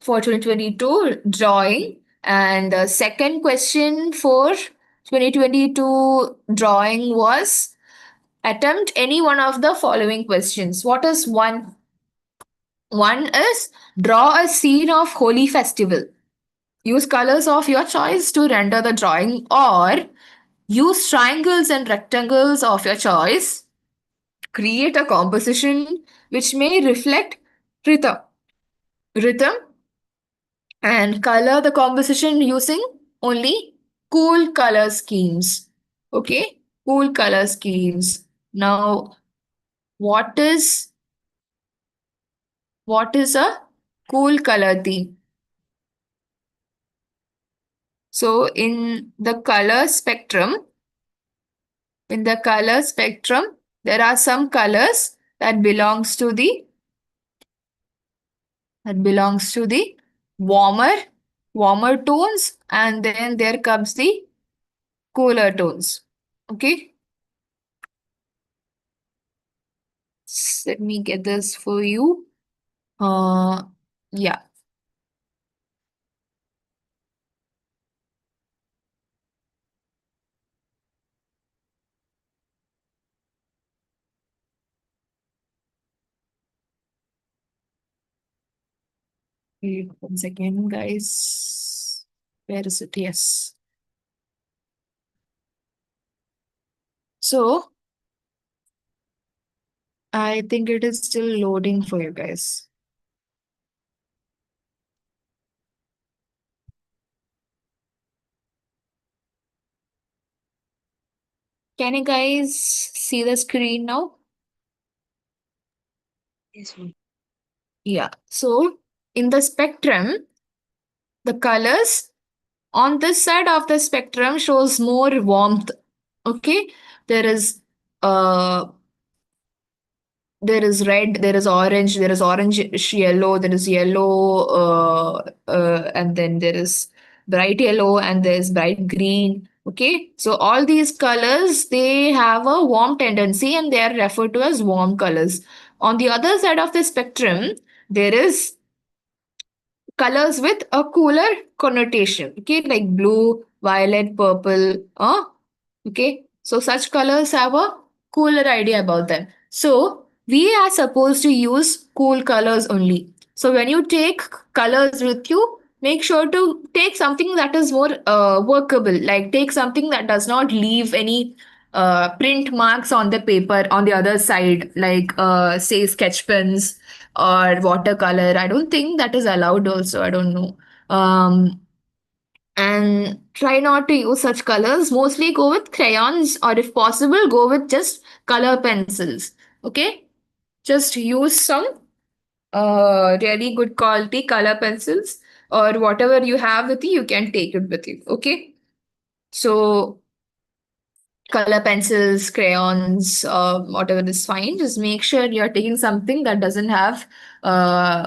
for 2022 drawing. And the second question for 2022 drawing was attempt any one of the following questions. What is one? One is draw a scene of holy festival. Use colors of your choice to render the drawing, or use triangles and rectangles of your choice. Create a composition which may reflect rhythm, rhythm and color the composition using only cool color schemes. Okay, cool color schemes. Now, what is a cool color theme? So, in the color spectrum, there are some colors that belongs to the warmer warmer tones, and then there comes the cooler tones. Okay, let me get this for you. Yeah, wait 1 second, guys. Where is it? Yes. So I think it is still loading for you guys. Can you guys see the screen now? Yes, ma'am. Yeah. So in the spectrum, the colors on this side of the spectrum shows more warmth. Okay. There is uh there is red, there is orange yellow, there is yellow, and then there is bright yellow, and there is bright green. Okay, so all these colors, they have a warm tendency and they are referred to as warm colors. On the other side of the spectrum, there is colors with a cooler connotation. Okay, like blue, violet, purple. Okay, so such colors have a cooler idea about them. So we are supposed to use cool colors only. So when you take colors with you, make sure to take something that is more workable. Like take something that does not leave any print marks on the paper on the other side, like say sketch pens or watercolor. I don't think that is allowed also. I don't know. Um, and try not to use such colors. Mostly go with crayons, or if possible, go with just color pencils. Okay? Just use some really good quality color pencils, or whatever you have with you, you can take it with you. Okay? So color pencils, crayons, whatever is fine. Just make sure you're taking something that doesn't have uh,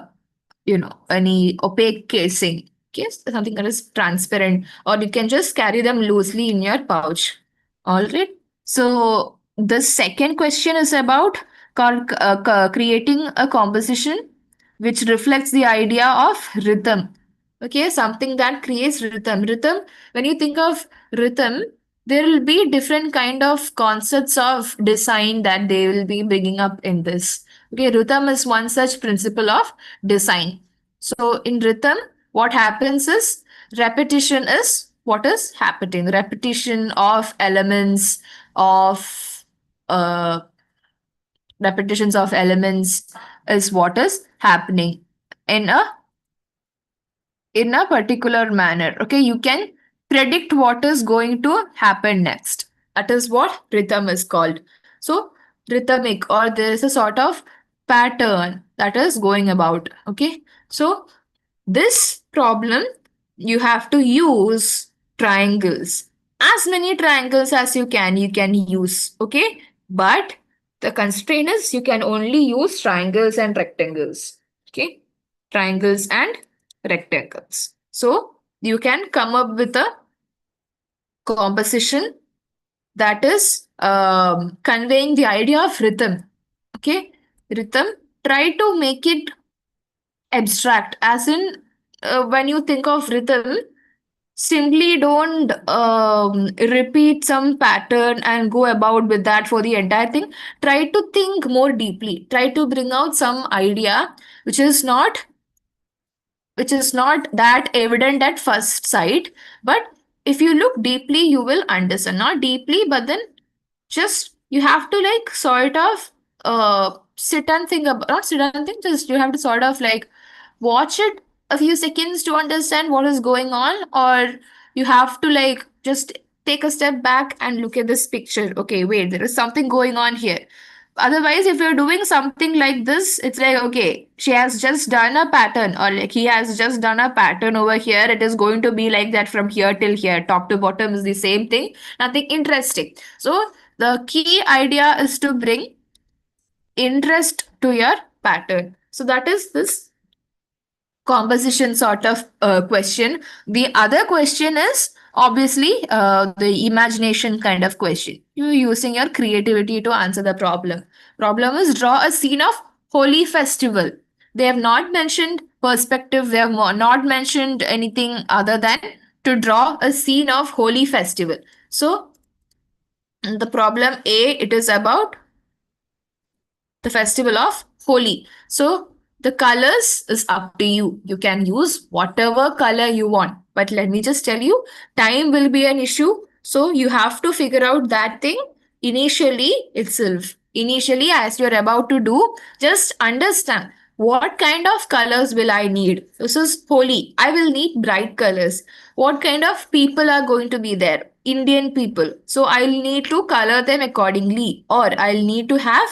any opaque casing. Okay, so something that is transparent, or you can just carry them loosely in your pouch. All right. So the second question is about creating a composition which reflects the idea of rhythm. Okay, something that creates rhythm. Rhythm, when you think of rhythm, there will be different kind of concepts of design that they will be bringing up in this. Okay, rhythm is one such principle of design. So in rhythm, what happens is repetition is what is happening. Repetition of elements of uh, repetitions of elements is what is happening in a particular manner. Okay, you can predict what is going to happen next. That is what rhythm is called. So rhythmic, or there is a sort of pattern that is going about. Okay, so this problem, you have to use triangles. As many triangles as you can use, okay? But the constraint is you can only use triangles and rectangles, okay? Triangles and rectangles. So you can come up with a composition that is conveying the idea of rhythm, okay? Rhythm, try to make it abstract, as in when you think of rhythm, simply don't repeat some pattern and go about with that for the entire thing. Try to think more deeply, try to bring out some idea which is not that evident at first sight, but if you look deeply you will understand. Not deeply, but then just you have to like sort of sit and think about, not sit and think, just you have to sort of like watch it a few seconds to understand what is going on, or you have to like just take a step back and look at this picture. Okay, wait, there is something going on here. Otherwise, if you're doing something like this, it's like, okay, she has just done a pattern, or like he has just done a pattern over here. It is going to be like that from here till here. Top to bottom is the same thing. Nothing interesting. So the key idea is to bring interest to your pattern. So that is this composition sort of question. The other question is obviously the imagination kind of question. You're using your creativity to answer the problem. Problem is draw a scene of holy festival. They have not mentioned perspective. They have not mentioned anything other than to draw a scene of holy festival. So the problem A, it is about the festival of Holi. So the colors is up to you. You can use whatever color you want. But let me just tell you, time will be an issue. So you have to figure out that thing initially itself. Initially, as you're about to do, just understand what kind of colors will I need. This is Holi. I will need bright colors. What kind of people are going to be there? Indian people. So I'll need to color them accordingly, or I'll need to have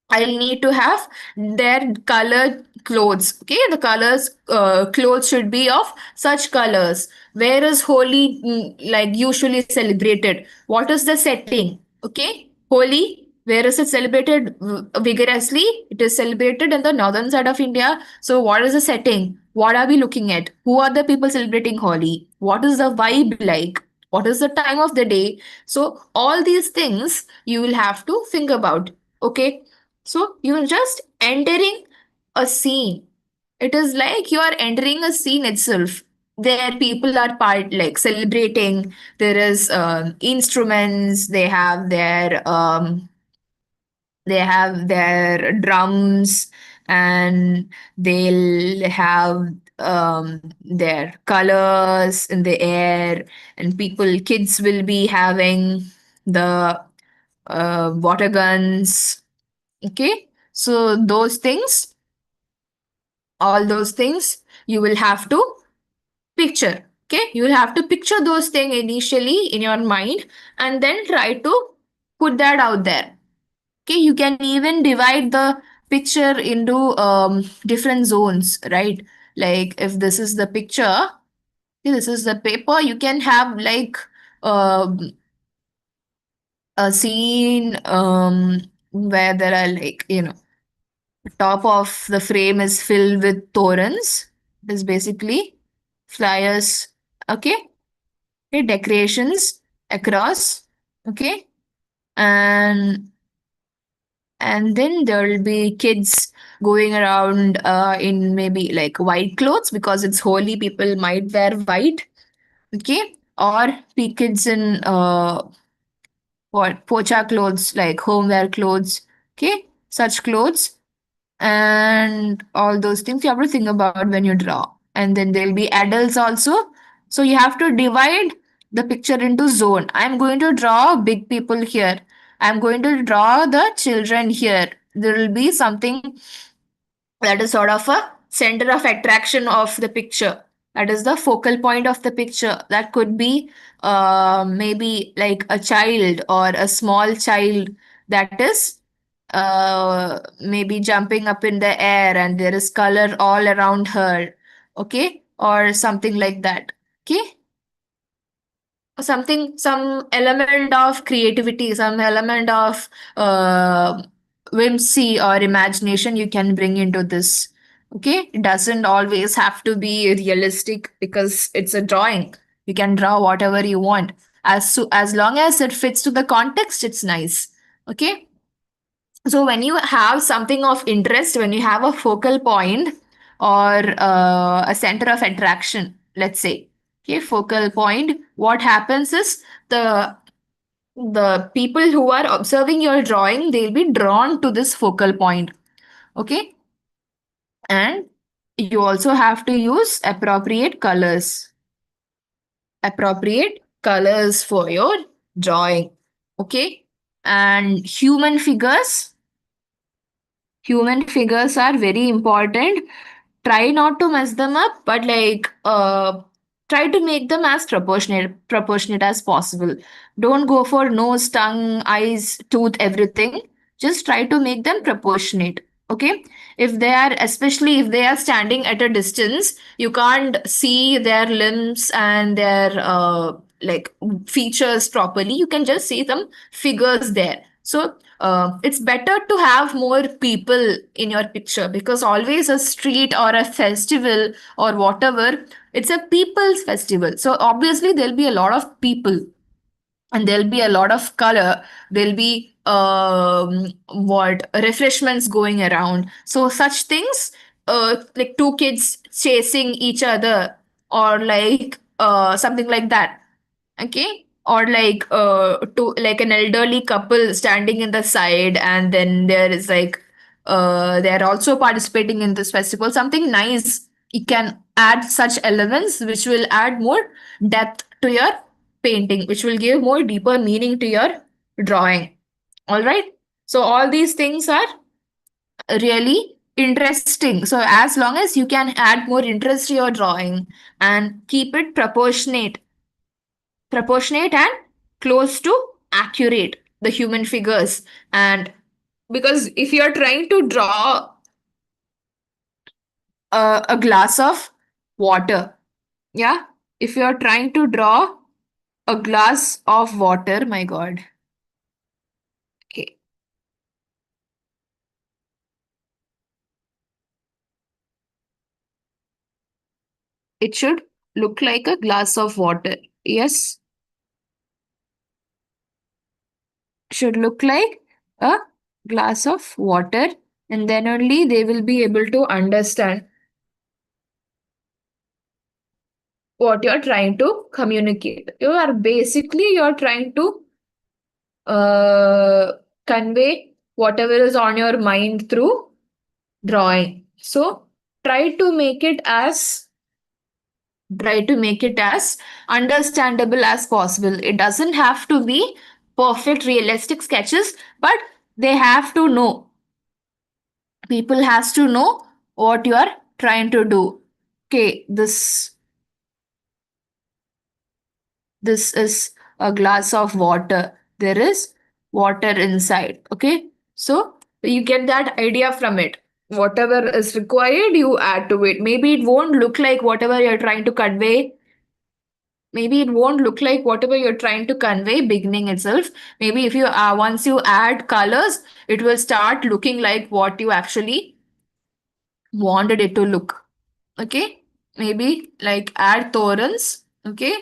I'll need to have their colored clothes. Okay, the colors clothes should be of such colors. Where is Holi like usually celebrated? What is the setting? Okay, Holi. Where is it celebrated vigorously? It is celebrated in the northern side of India. So, what is the setting? What are we looking at? Who are the people celebrating Holi? What is the vibe like? What is the time of the day? So, all these things you will have to think about. Okay, so you're just entering a scene. It is like you are entering a scene itself. There, people are part like celebrating. There is instruments. They have their drums, and they'll have their colors in the air, and kids will be having the water guns. Okay, so all those things you will have to picture. Okay, you will have to picture those things initially in your mind, and then try to put that out there. Okay, you can even divide the picture into different zones, right? Like if this is the picture, okay, this is the paper, you can have like um, a scene where there are like, top of the frame is filled with torrents. It is basically flyers. Okay. Okay, decorations across. Okay. And then there will be kids going around in maybe like white clothes because it's holy. People might wear white. Okay. Or kids in what pocha clothes, like homeware clothes. Okay. Such clothes and all those things you have to think about when you draw. And then there'll be adults also. So you have to divide the picture into zone. I'm going to draw big people here. I'm going to draw the children here. There will be something that is sort of a center of attraction of the picture. That is the focal point of the picture. That could be maybe like a child or a small child that is maybe jumping up in the air and there is color all around her. Okay, or something like that. Okay, some element of creativity, some element of uh, whimsy or imagination you can bring into this. Okay, it doesn't always have to be realistic because it's a drawing. You can draw whatever you want, as long as it fits to the context. It's nice. Okay, so when you have something of interest, when you have a focal point or a center of attraction, let's say, okay, focal point, what happens is the people who are observing your drawing, they'll be drawn to this focal point. Okay, and you also have to use appropriate colors for your drawing. Okay, and human figures are very important. Try not to mess them up, but like try to make them as proportionate as possible. Don't go for nose, tongue, eyes, tooth, everything. Just try to make them proportionate. Okay, if they are, especially if they are standing at a distance, you can't see their limbs and their like features properly. You can just see some figures there. So it's better to have more people in your picture, because always a street or a festival or whatever, it's a people's festival. So obviously there'll be a lot of people and there'll be a lot of color. There'll be what refreshments going around. So such things, like two kids chasing each other, or like something like that. Okay, or like like an elderly couple standing in the side, and then there is like they're also participating in this festival, something nice. You can add such elements which will add more depth to your painting, which will give more deeper meaning to your drawing. All right, so all these things are really interesting. So as long as you can add more interest to your drawing and keep it proportionate and close to accurate, the human figures, and Because if you're trying to draw a glass of water, yeah, if you're trying to draw a glass of water, my god, okay, it should look like a glass of water. Yes, should look like a glass of water, and then only they will be able to understand what you're trying to communicate. You're trying to uh, convey whatever is on your mind through drawing. So try to make it as try to make it as understandable as possible. It doesn't have to be perfect realistic sketches, but they have to know. People has to know what you are trying to do. Okay, this is a glass of water. There is water inside. Okay, so you get that idea from it. Whatever is required, you add to it. Maybe it won't look like whatever you're trying to convey. Maybe it won't look like whatever you're trying to convey beginning itself. Maybe if you once you add colors, it will start looking like what you actually wanted it to look. Okay, maybe like add torrents. Okay,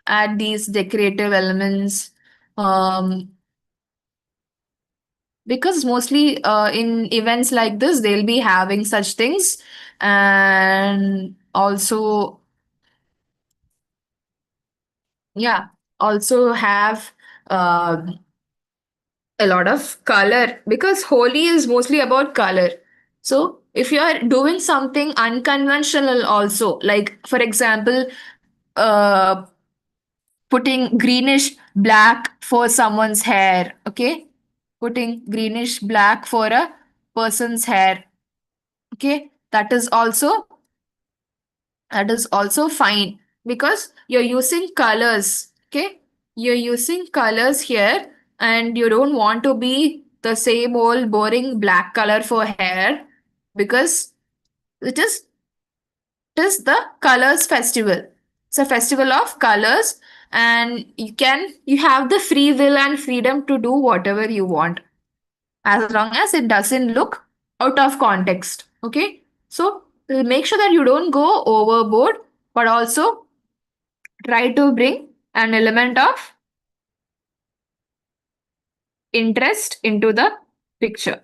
add these decorative elements. Um, because mostly in events like this, they'll be having such things, and also, yeah, also have a lot of color because Holi is mostly about color. So if you are doing something unconventional, also, like for example, uh, putting greenish black for someone's hair, okay? Putting greenish black for a person's hair, okay? That is also fine because you're using colors, okay? You're using colors here, and you don't want to be the same old boring black color for hair because it is it is the colors festival. It's a festival of colors, and you have the free will and freedom to do whatever you want as long as it doesn't look out of context. Okay, so make sure that you don't go overboard, but also try to bring an element of interest into the picture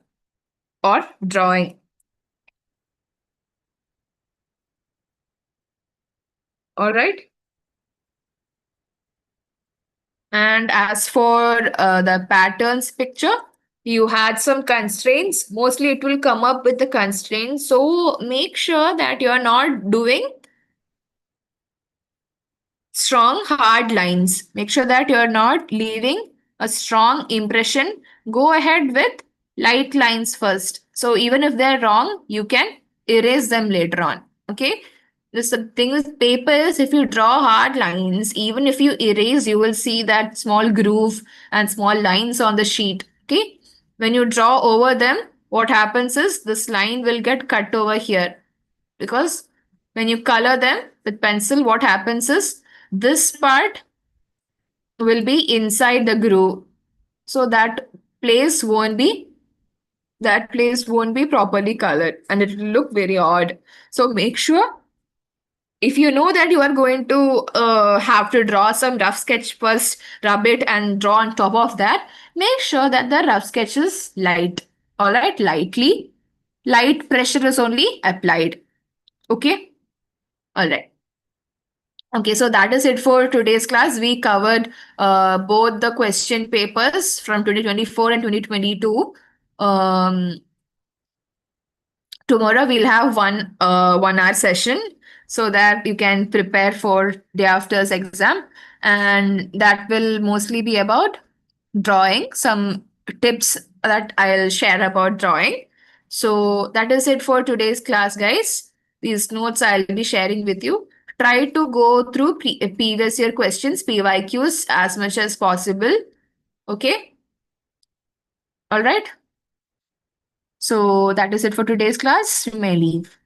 or drawing. All right. And as for the patterns picture, you had some constraints. Mostly it will come up with the constraints. So make sure that you're not doing strong, hard lines. Make sure that you're not leaving a strong impression. Go ahead with light lines first. So even if they're wrong, you can erase them later on. Okay. This the thing with paper is if you draw hard lines, even if you erase, you will see that small groove and small lines on the sheet. Okay. When you draw over them, what happens is this line will get cut over here because when you color them with pencil, what happens is this part will be inside the groove. So that place won't be properly colored and it will look very odd. So make sure if you know that you are going to have to draw some rough sketch first, rub it and draw on top of that, make sure that the rough sketch is light. All right, lightly. Light pressure is only applied. Okay. All right. Okay, so that is it for today's class. We covered both the question papers from 2024 and 2022. Um, Tomorrow we'll have one 1 hour session so that you can prepare for day after's exam, and that will mostly be about drawing, some tips that I'll share about drawing. So that is it for today's class, guys. These notes I'll be sharing with you. Try to go through previous year questions, PYQs, as much as possible. Okay. All right. So that is it for today's class. You may leave.